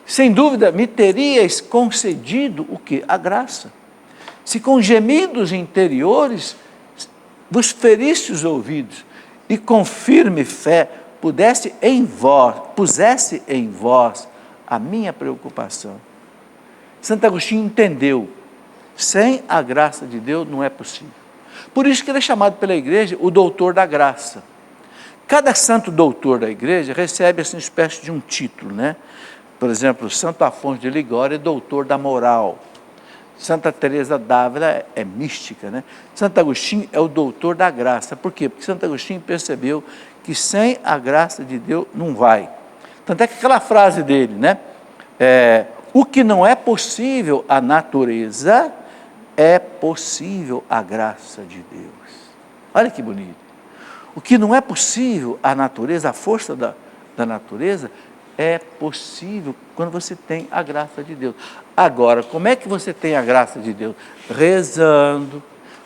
sem dúvida, me teríeis concedido o quê? A graça. Se com gemidos interiores vos feriste os ouvidos, e com firme fé pusesse em vós a minha preocupação. Santo Agostinho entendeu, sem a graça de Deus não é possível. Por isso que ele é chamado pela igreja o doutor da graça. Cada santo doutor da igreja recebe assim, uma espécie de um título, né? Por exemplo, Santo Afonso de Ligório é doutor da moral. Santa Teresa d'Ávila é mística, né? Santo Agostinho é o doutor da graça. Por quê? Porque Santo Agostinho percebeu que sem a graça de Deus não vai. Tanto é que aquela frase dele, né? O que não é possível à natureza, é possível à graça de Deus. Olha que bonito. O que não é possível à natureza, a força da natureza, é possível quando você tem a graça de Deus. Agora, como é que você tem a graça de Deus? Rezando,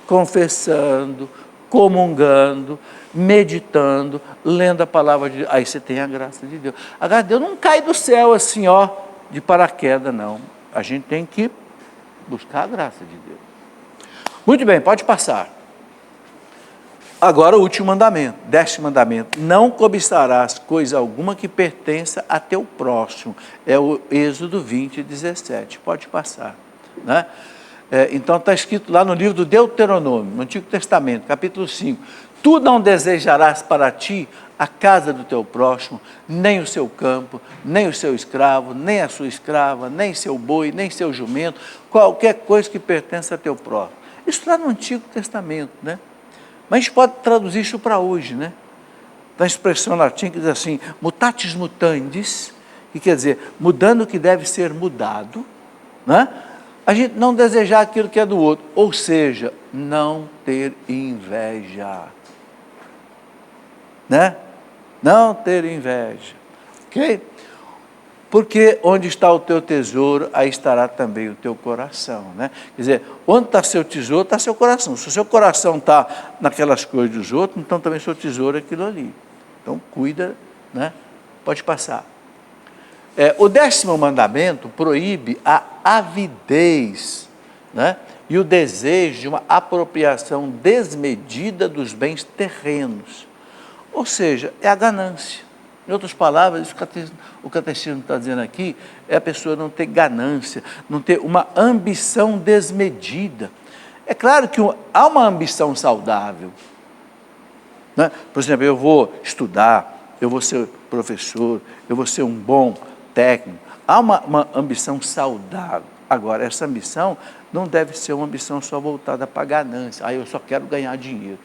confessando, comungando, meditando, lendo a palavra de Deus. Aí você tem a graça de Deus. A graça de Deus não cai do céu assim, ó, de paraquedas, não. A gente tem que buscar a graça de Deus. Muito bem, pode passar. Agora o último mandamento, 10º mandamento, não cobiçarás coisa alguma que pertença a teu próximo, é o Êxodo 20, 17, pode passar, né? Então está escrito lá no livro do Deuteronômio, no Antigo Testamento, capítulo 5, tu não desejarás para ti a casa do teu próximo, nem o seu campo, nem o seu escravo, nem a sua escrava, nem seu boi, nem seu jumento, qualquer coisa que pertença a teu próximo. Isso está no Antigo Testamento, né? Mas a gente pode traduzir isso para hoje, né? Da expressão latim que diz assim, mutatis mutandis, que quer dizer, mudando o que deve ser mudado, né? A gente não desejar aquilo que é do outro, ou seja, não ter inveja, né? Não ter inveja, ok? Porque onde está o teu tesouro, aí estará também o teu coração, né? Quer dizer, onde está seu tesouro, está seu coração. Se o seu coração está naquelas coisas dos outros, então também seu tesouro é aquilo ali. Então, cuida, né? Pode passar. O 10º mandamento proíbe a avidez, né? E o desejo de uma apropriação desmedida dos bens terrenos. Ou seja, é a ganância. Em outras palavras, o catecismo está dizendo aqui, é a pessoa não ter ganância, não ter uma ambição desmedida. É claro que há uma ambição saudável, né? Por exemplo, eu vou estudar, eu vou ser professor, eu vou ser um bom técnico. Há uma ambição saudável. Agora, essa ambição não deve ser uma ambição só voltada para a ganância. Eu só quero ganhar dinheiro.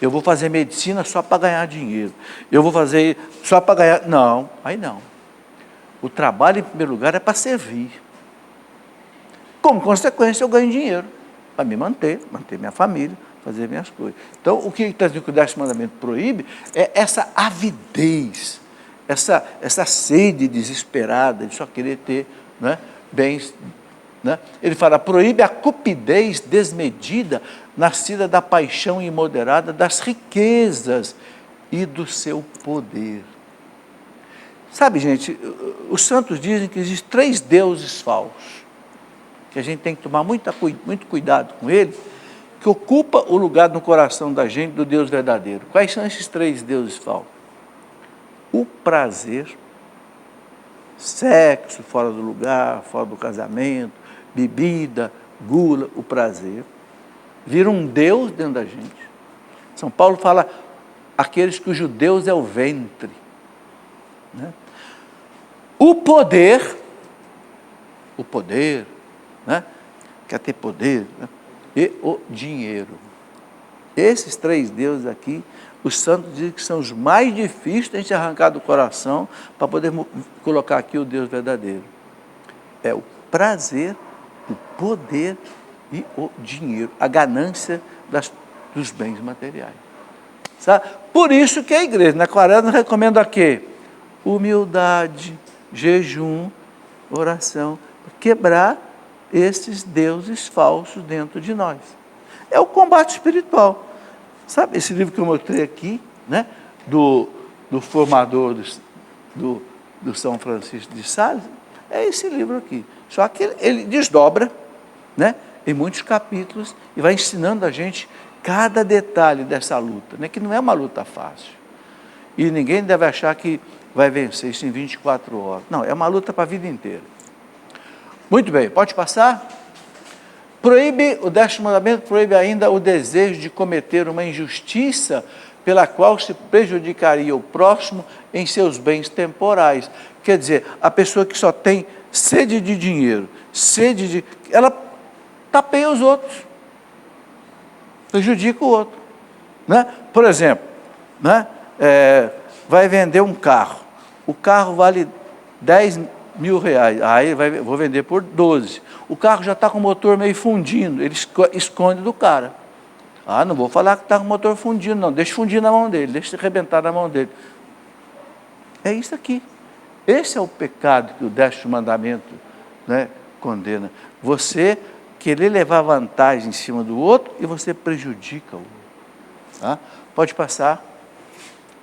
Eu vou fazer medicina só para ganhar dinheiro. Eu vou fazer só para ganhar... Não, aí não. O trabalho, em primeiro lugar, é para servir. Como consequência, eu ganho dinheiro para me manter minha família, fazer minhas coisas. Então, o que o 10º mandamento proíbe é essa avidez, essa sede desesperada de só querer ter, né, bens, né? Ele fala, proíbe a cupidez desmedida, nascida da paixão imoderada das riquezas e do seu poder. Sabe, gente, os santos dizem que existem 3 deuses falsos, que a gente tem que tomar muito cuidado com ele, que ocupa o lugar no coração da gente do Deus verdadeiro. Quais são esses 3 deuses falsos? O prazer, sexo fora do lugar, fora do casamento, bebida, gula, o prazer, vira um Deus dentro da gente. São Paulo fala, aqueles cujo Deus é o ventre, né? O poder, né? Quer ter poder, né? E o dinheiro. Esses 3 deuses aqui, os santos dizem que são os mais difíceis de a gente arrancar do coração para poder colocar aqui o Deus verdadeiro. É o prazer, o poder e o dinheiro, a ganância dos bens materiais. Sabe? Por isso que a igreja, na quaresma, recomenda quê? Humildade, jejum, oração, quebrar esses deuses falsos dentro de nós. É o combate espiritual. Sabe esse livro que eu mostrei aqui, né? Do formador do São Francisco de Sales? É esse livro aqui. Só que ele desdobra, né, em muitos capítulos e vai ensinando a gente cada detalhe dessa luta, né? Que não é uma luta fácil. E ninguém deve achar que vai vencer isso em 24 horas. Não, é uma luta para a vida inteira. Muito bem, pode passar? Proíbe, o 10º mandamento proíbe ainda o desejo de cometer uma injustiça pela qual se prejudicaria o próximo em seus bens temporais. Quer dizer, a pessoa que só tem sede de dinheiro, ela tapeia os outros, prejudica o outro. Né? Por exemplo, né? Vai vender um carro, o carro vale 10 mil reais, aí vou vender por 12. O carro já está com o motor meio fundindo, ele esconde do cara. Não vou falar que está com o motor fundindo, não, deixa fundir na mão dele, deixa arrebentar na mão dele. É isso aqui. Esse é o pecado que o 10º mandamento, né, condena. Você querer levar vantagem em cima do outro e você prejudica o outro. Tá? Pode passar.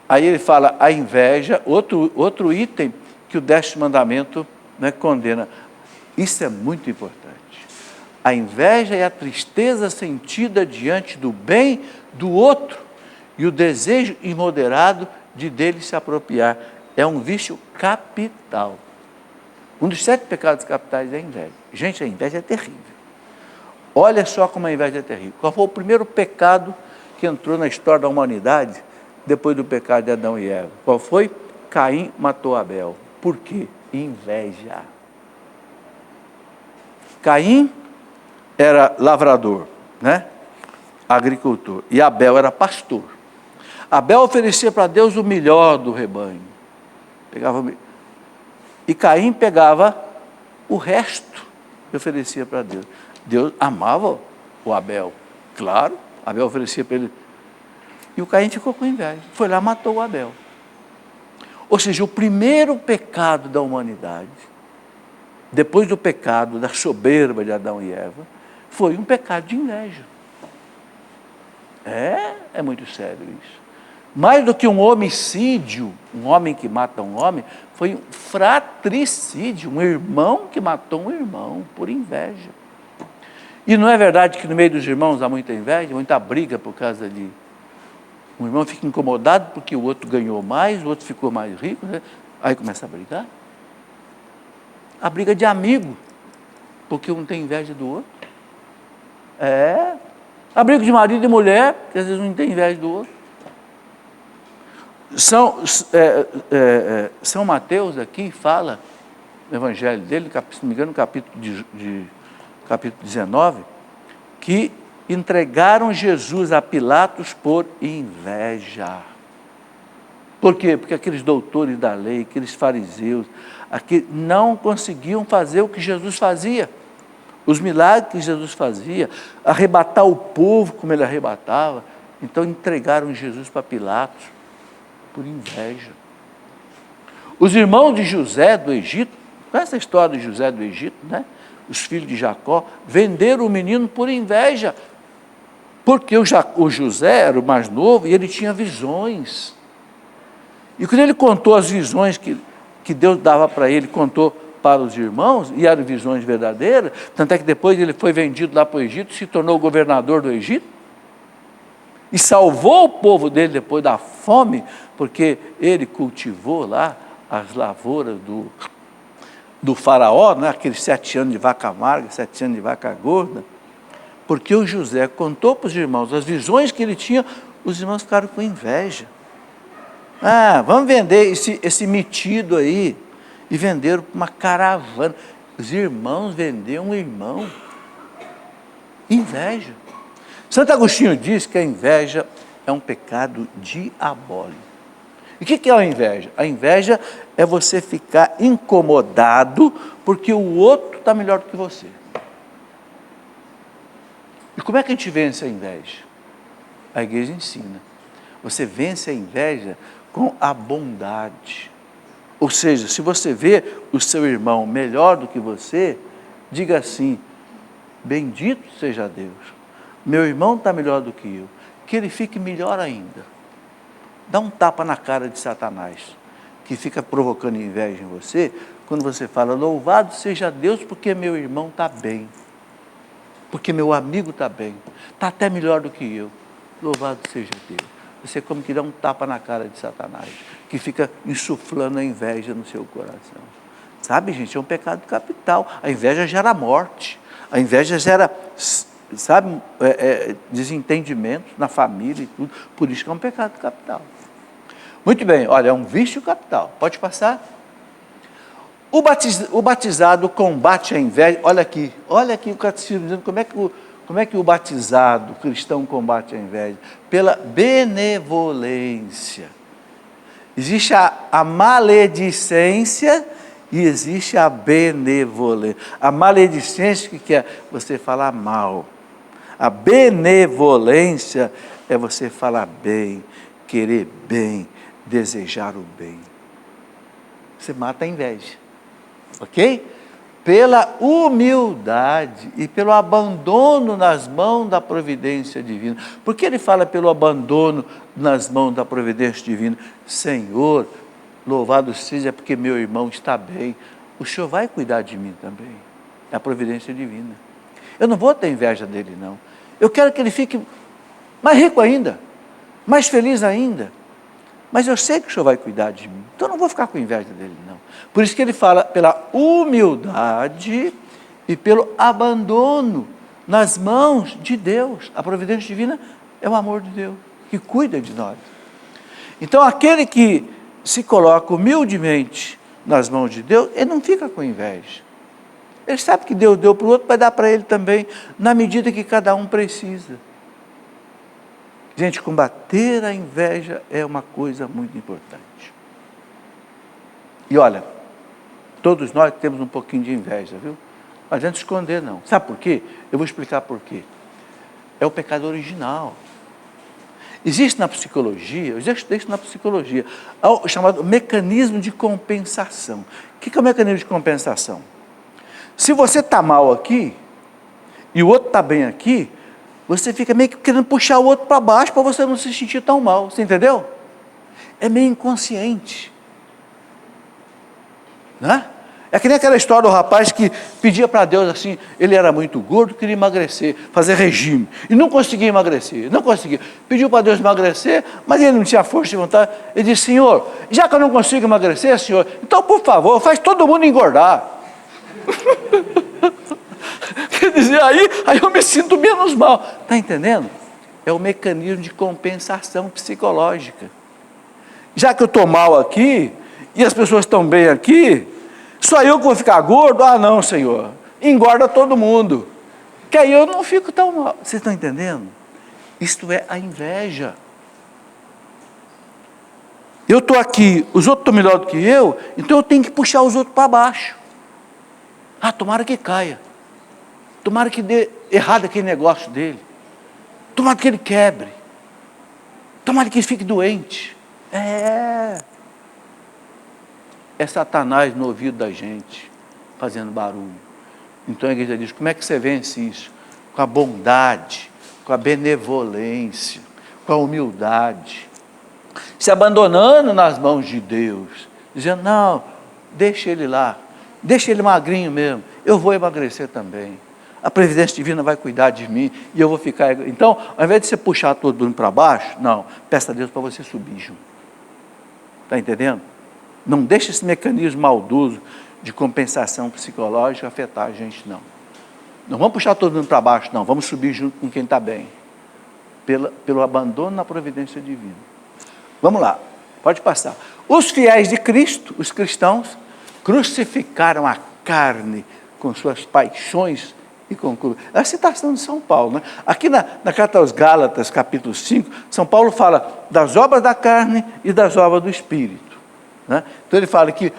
Aí ele fala a inveja, outro item que o 10º mandamento, né, condena. Isso é muito importante. A inveja é a tristeza sentida diante do bem do outro e o desejo imoderado de dele se apropriar. É um vício capital. Um dos 7 pecados capitais é a inveja. Gente, a inveja é terrível. Olha só como a inveja é terrível. Qual foi o primeiro pecado que entrou na história da humanidade depois do pecado de Adão e Eva? Qual foi? Caim matou Abel. Por quê? Inveja. Caim era lavrador, né? Agricultor. E Abel era pastor. Abel oferecia para Deus o melhor do rebanho. E Caim pegava o resto e oferecia para Deus. Deus amava o Abel. Claro, Abel oferecia para ele. E o Caim ficou com inveja. Foi lá e matou o Abel. Ou seja, o primeiro pecado da humanidade, depois do pecado da soberba de Adão e Eva, foi um pecado de inveja. É muito sério isso. Mais do que um homicídio, um homem que mata um homem, foi um fratricídio, um irmão que matou um irmão por inveja. E não é verdade que no meio dos irmãos há muita inveja, muita briga por causa de... Um irmão fica incomodado porque o outro ganhou mais, o outro ficou mais rico, né? Aí começa a brigar. A briga de amigo, porque um tem inveja do outro. A briga de marido e mulher, que às vezes um tem inveja do outro. São Mateus aqui fala, no evangelho dele, se não me engano, no capítulo 19, que entregaram Jesus a Pilatos por inveja. Por quê? Porque aqueles doutores da lei, aqueles fariseus, não conseguiam fazer o que Jesus fazia. Os milagres que Jesus fazia, arrebatar o povo como ele arrebatava. Então entregaram Jesus para Pilatos por inveja. Os irmãos de José do Egito, conhece a história de José do Egito, né? Os filhos de Jacó, venderam o menino por inveja, porque o José era o mais novo e ele tinha visões. E quando ele contou as visões que Deus dava para ele, contou para os irmãos, e eram visões verdadeiras, tanto é que depois ele foi vendido lá para o Egito, se tornou governador do Egito, e salvou o povo dele depois da fome, porque ele cultivou lá as lavouras do faraó, né? Aqueles 7 anos de vaca amarga, 7 anos de vaca gorda, porque o José contou para os irmãos as visões que ele tinha, os irmãos ficaram com inveja. Vamos vender esse metido aí, e venderam para uma caravana. Os irmãos venderam um irmão. Inveja. Santo Agostinho diz que a inveja é um pecado diabólico. E o que é a inveja? A inveja é você ficar incomodado porque o outro está melhor do que você. E como é que a gente vence a inveja? A igreja ensina. Você vence a inveja com a bondade. Ou seja, se você vê o seu irmão melhor do que você, diga assim: bendito seja Deus, meu irmão está melhor do que eu, que ele fique melhor ainda. Dá um tapa na cara de Satanás, que fica provocando inveja em você, quando você fala: louvado seja Deus porque meu irmão está bem, porque meu amigo está bem, está até melhor do que eu. Louvado seja Deus. Você como que dá um tapa na cara de Satanás, que fica insuflando a inveja no seu coração. Sabe, gente, é um pecado capital. A inveja gera morte. A inveja gera, sabe, desentendimento na família e tudo. Por isso que é um pecado capital. Muito bem, olha, é um vício capital. Pode passar? O batizado combate a inveja. Olha aqui o catecismo dizendo como é que o batizado cristão combate a inveja? Pela benevolência. Existe a maledicência e existe a benevolência. A maledicência, o que é? Você falar mal. A benevolência é você falar bem, querer bem, desejar o bem. Você mata a inveja. Ok? Pela humildade e pelo abandono nas mãos da providência divina. Por que ele fala pelo abandono nas mãos da providência divina? Senhor, louvado seja porque meu irmão está bem. O Senhor vai cuidar de mim também. É a providência divina. Eu não vou ter inveja dele, não. Eu quero que ele fique mais rico ainda, mais feliz ainda. Mas eu sei que o Senhor vai cuidar de mim. Então eu não vou ficar com inveja dele, não. Por isso que ele fala pela humildade e pelo abandono nas mãos de Deus. A providência divina é o amor de Deus, que cuida de nós. Então aquele que se coloca humildemente nas mãos de Deus, ele não fica com inveja. Ele sabe que Deus deu para o outro, vai dar para ele também, na medida que cada um precisa. Gente, combater a inveja é uma coisa muito importante. E olha, todos nós temos um pouquinho de inveja, viu? Não adianta esconder, não. Sabe por quê? Eu vou explicar por quê. É o pecado original. Existe na psicologia, eu já estudei isso na psicologia, o chamado mecanismo de compensação. O que é o mecanismo de compensação? Se você está mal aqui, e o outro está bem aqui, você fica meio que querendo puxar o outro para baixo para você não se sentir tão mal, você entendeu? É meio inconsciente. Né? É que nem aquela história do rapaz que pedia para Deus assim, ele era muito gordo, queria emagrecer, fazer regime, e não conseguia emagrecer, não conseguia. Pediu para Deus emagrecer, mas ele não tinha força de vontade. Ele disse, Senhor, já que eu não consigo emagrecer, Senhor, então por favor, faz todo mundo engordar. Quer dizer, aí eu me sinto menos mal. Está entendendo? É o mecanismo de compensação psicológica. Já que eu estou mal aqui, e as pessoas estão bem aqui, só eu que vou ficar gordo? Ah, não, Senhor. Engorda todo mundo. Que aí eu não fico tão mal. Vocês estão entendendo? Isto é a inveja. Eu estou aqui, os outros estão melhor do que eu, então eu tenho que puxar os outros para baixo. Ah, tomara que caia. Tomara que dê errado aquele negócio dele. Tomara que ele quebre. Tomara que ele fique doente. É Satanás no ouvido da gente, fazendo barulho. Então a igreja diz, como é que você vence isso? Com a bondade, com a benevolência, com a humildade. Se abandonando nas mãos de Deus. Dizendo, não, deixa ele lá. Deixa ele magrinho mesmo. Eu vou emagrecer também. A previdência divina vai cuidar de mim e eu vou ficar... Então, ao invés de você puxar todo mundo para baixo, não, peça a Deus para você subir junto. Está entendendo? Não deixe esse mecanismo maldoso de compensação psicológica afetar a gente, não. Não vamos puxar todo mundo para baixo, não. Vamos subir junto com quem está bem. Pelo abandono na providência divina. Vamos lá, pode passar. Os fiéis de Cristo, os cristãos, crucificaram a carne com suas paixões e concupiscências. É a citação de São Paulo, né? Aqui na carta aos Gálatas, capítulo 5, São Paulo fala das obras da carne e das obras do Espírito. Né? Então ele fala que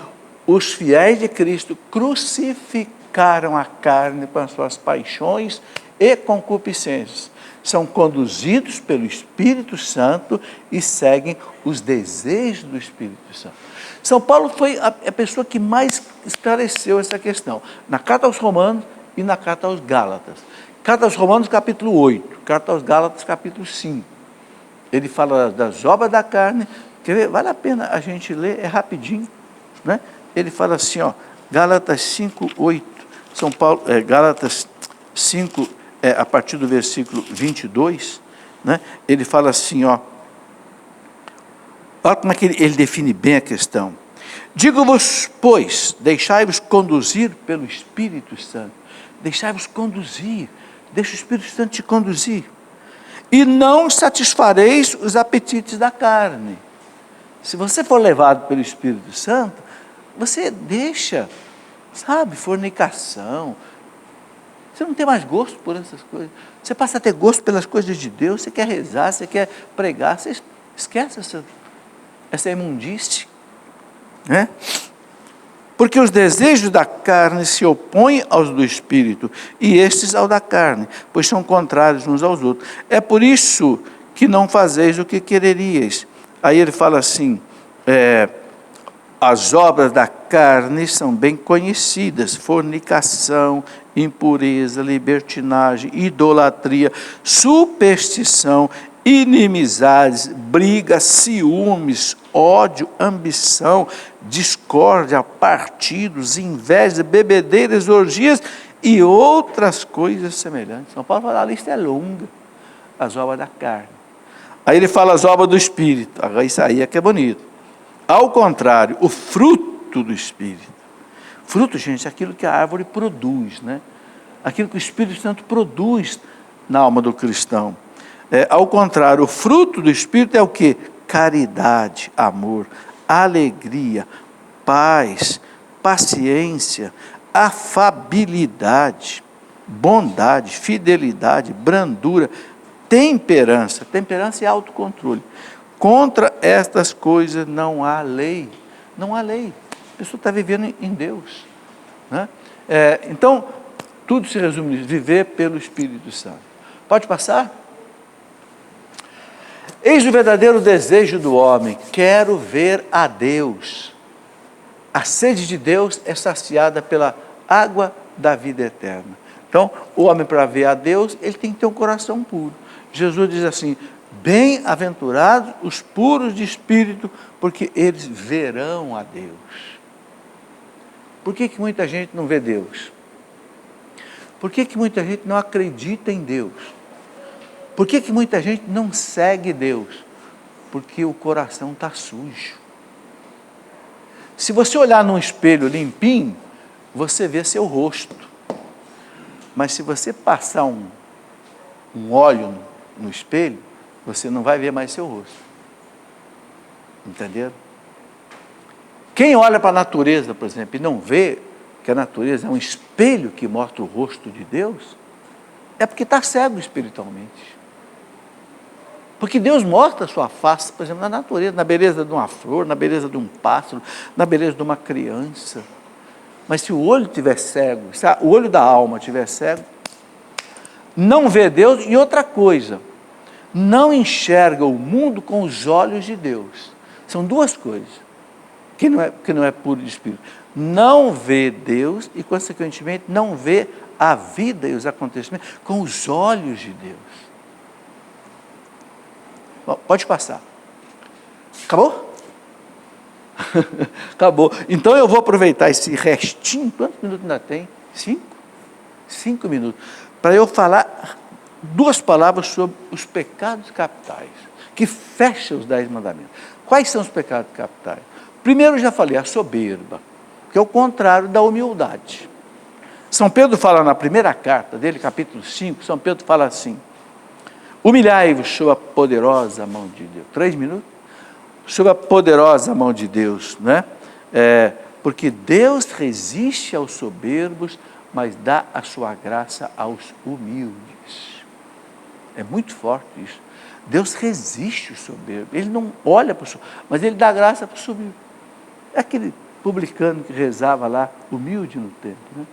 os fiéis de Cristo crucificaram a carne com as suas paixões e concupiscências. São conduzidos pelo Espírito Santo e seguem os desejos do Espírito Santo. São Paulo foi a pessoa que mais esclareceu essa questão, na carta aos Romanos e na carta aos Gálatas. Carta aos Romanos, capítulo 8, carta aos Gálatas, capítulo 5. Ele fala das obras da carne, quer ver? Vale a pena a gente ler, é rapidinho, né? Ele fala assim, ó, Gálatas 5, 8, Gálatas 5, a partir do versículo 22, né? Ele fala assim, ó, olha como é que ele define bem a questão. Digo-vos, pois, deixai-vos conduzir pelo Espírito Santo. Deixai-vos conduzir. Deixa o Espírito Santo te conduzir. E não satisfareis os apetites da carne. Se você for levado pelo Espírito Santo, você deixa, sabe, fornicação. Você não tem mais gosto por essas coisas. Você passa a ter gosto pelas coisas de Deus. Você quer rezar, você quer pregar. Você esquece essa imundície. Né? Porque os desejos da carne se opõem aos do Espírito, e estes ao da carne, pois são contrários uns aos outros. É por isso que não fazeis o que quereríeis. Aí ele fala assim, as obras da carne são bem conhecidas: fornicação, impureza, libertinagem, idolatria, superstição, inimizades, brigas, ciúmes, ódio, ambição, discórdia, partidos, inveja, bebedeiras, orgias e outras coisas semelhantes. São Paulo fala, a lista é longa, as obras da carne. Aí ele fala as obras do Espírito, isso aí é que é bonito. Ao contrário, o fruto do Espírito. Fruto, gente, é aquilo que a árvore produz, né? Aquilo que o Espírito Santo produz na alma do cristão. Ao contrário, o fruto do Espírito é o quê? Caridade, amor, alegria, paz, paciência, afabilidade, bondade, fidelidade, brandura, temperança. Temperança e autocontrole. Contra estas coisas não há lei. Não há lei. A pessoa está vivendo em Deus. Né? Então, tudo se resume nisso, viver pelo Espírito Santo. Pode passar? Eis o verdadeiro desejo do homem, quero ver a Deus. A sede de Deus é saciada pela água da vida eterna. Então, o homem, para ver a Deus, ele tem que ter um coração puro. Jesus diz assim, bem-aventurados os puros de espírito, porque eles verão a Deus. Por que muita gente não vê Deus? Por que muita gente não acredita em Deus? Por que muita gente não segue Deus? Porque o coração está sujo. Se você olhar num espelho limpinho, você vê seu rosto. Mas se você passar um óleo no espelho, você não vai ver mais seu rosto. Entenderam? Quem olha para a natureza, por exemplo, e não vê que a natureza é um espelho que mostra o rosto de Deus, é porque está cego espiritualmente. Porque Deus mostra a sua face, por exemplo, na natureza, na beleza de uma flor, na beleza de um pássaro, na beleza de uma criança. Mas se o olho estiver cego, se o olho da alma estiver cego, não vê Deus. E outra coisa, não enxerga o mundo com os olhos de Deus. São duas coisas, que não é puro de espírito. Não vê Deus e, consequentemente, não vê a vida e os acontecimentos com os olhos de Deus. Bom, pode passar. Acabou? Acabou. Então eu vou aproveitar esse restinho. Quantos minutos ainda tem? 5? 5 minutos. Para eu falar 2 palavras sobre os pecados capitais, que fecham os 10 mandamentos. Quais são os pecados capitais? Primeiro, eu já falei, a soberba, que é o contrário da humildade. São Pedro fala na primeira carta dele, capítulo 5, São Pedro fala assim, humilhai-vos sob a poderosa mão de Deus. 3 minutos? Sob a poderosa mão de Deus, né? Porque Deus resiste aos soberbos, mas dá a sua graça aos humildes. É muito forte isso. Deus resiste o soberbo. Ele não olha para o soberbo, mas ele dá graça para o soberbo. É aquele publicano que rezava lá, humilde no templo. Né?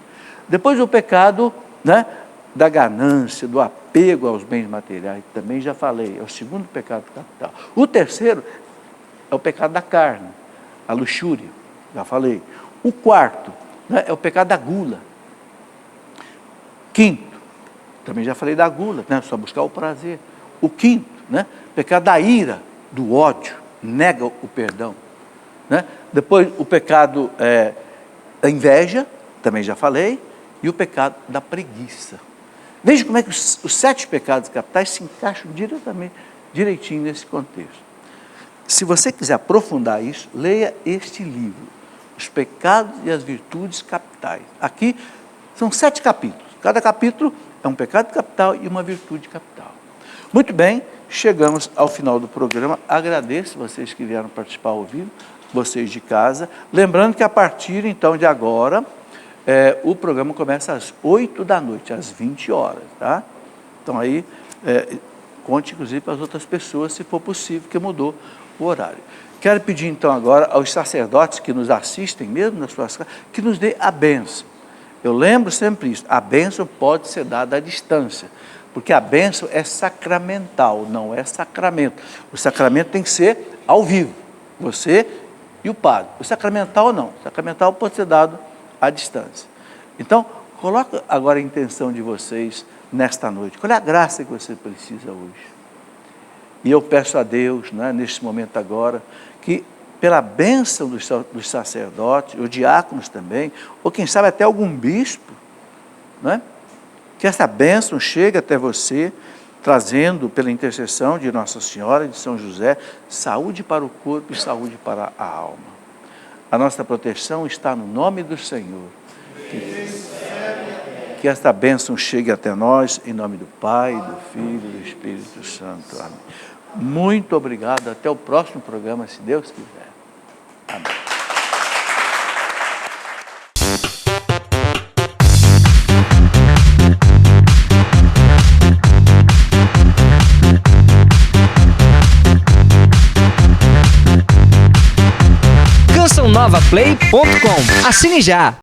Depois o pecado, né, da ganância, do apego aos bens materiais, também já falei, é o segundo pecado capital. O terceiro é o pecado da carne, a luxúria, já falei. O quarto, né, é o pecado da gula. Quinto, também já falei da gula, né, só buscar o prazer. O quinto, né, pecado da ira, do ódio, nega o perdão. Né? Depois o pecado da inveja, também já falei, e o pecado da preguiça. Veja como é que os 7 pecados capitais se encaixam direitinho nesse contexto. Se você quiser aprofundar isso, leia este livro, Os Pecados e as Virtudes Capitais. Aqui são 7 capítulos. Cada capítulo é um pecado capital e uma virtude capital. Muito bem, chegamos ao final do programa. Agradeço vocês que vieram participar ao vivo, vocês de casa. Lembrando que a partir, então, de agora, o programa começa às 8 da noite, às 20 horas, tá? Então, aí, conte, inclusive, para as outras pessoas, se for possível, que mudou o horário. Quero pedir, então, agora aos sacerdotes que nos assistem, mesmo nas suas casas, que nos dê a bênção. Eu lembro sempre isso, a bênção pode ser dada à distância, porque a bênção é sacramental, não é sacramento. O sacramento tem que ser ao vivo, você e o padre. O sacramental não, o sacramental pode ser dado à distância. Então, coloque agora a intenção de vocês nesta noite. Qual é a graça que você precisa hoje? E eu peço a Deus, né, neste momento agora, que pela bênção dos sacerdotes, os diáconos também, ou quem sabe até algum bispo, né, que essa bênção chegue até você, trazendo pela intercessão de Nossa Senhora, de São José, saúde para o corpo e saúde para a alma. A nossa proteção está no nome do Senhor. Que esta bênção chegue até nós, em nome do Pai, do Filho e do Espírito Santo. Amém. Muito obrigado. Até o próximo programa, se Deus quiser. Amém. CançãoNovaPlay.com. Assine já!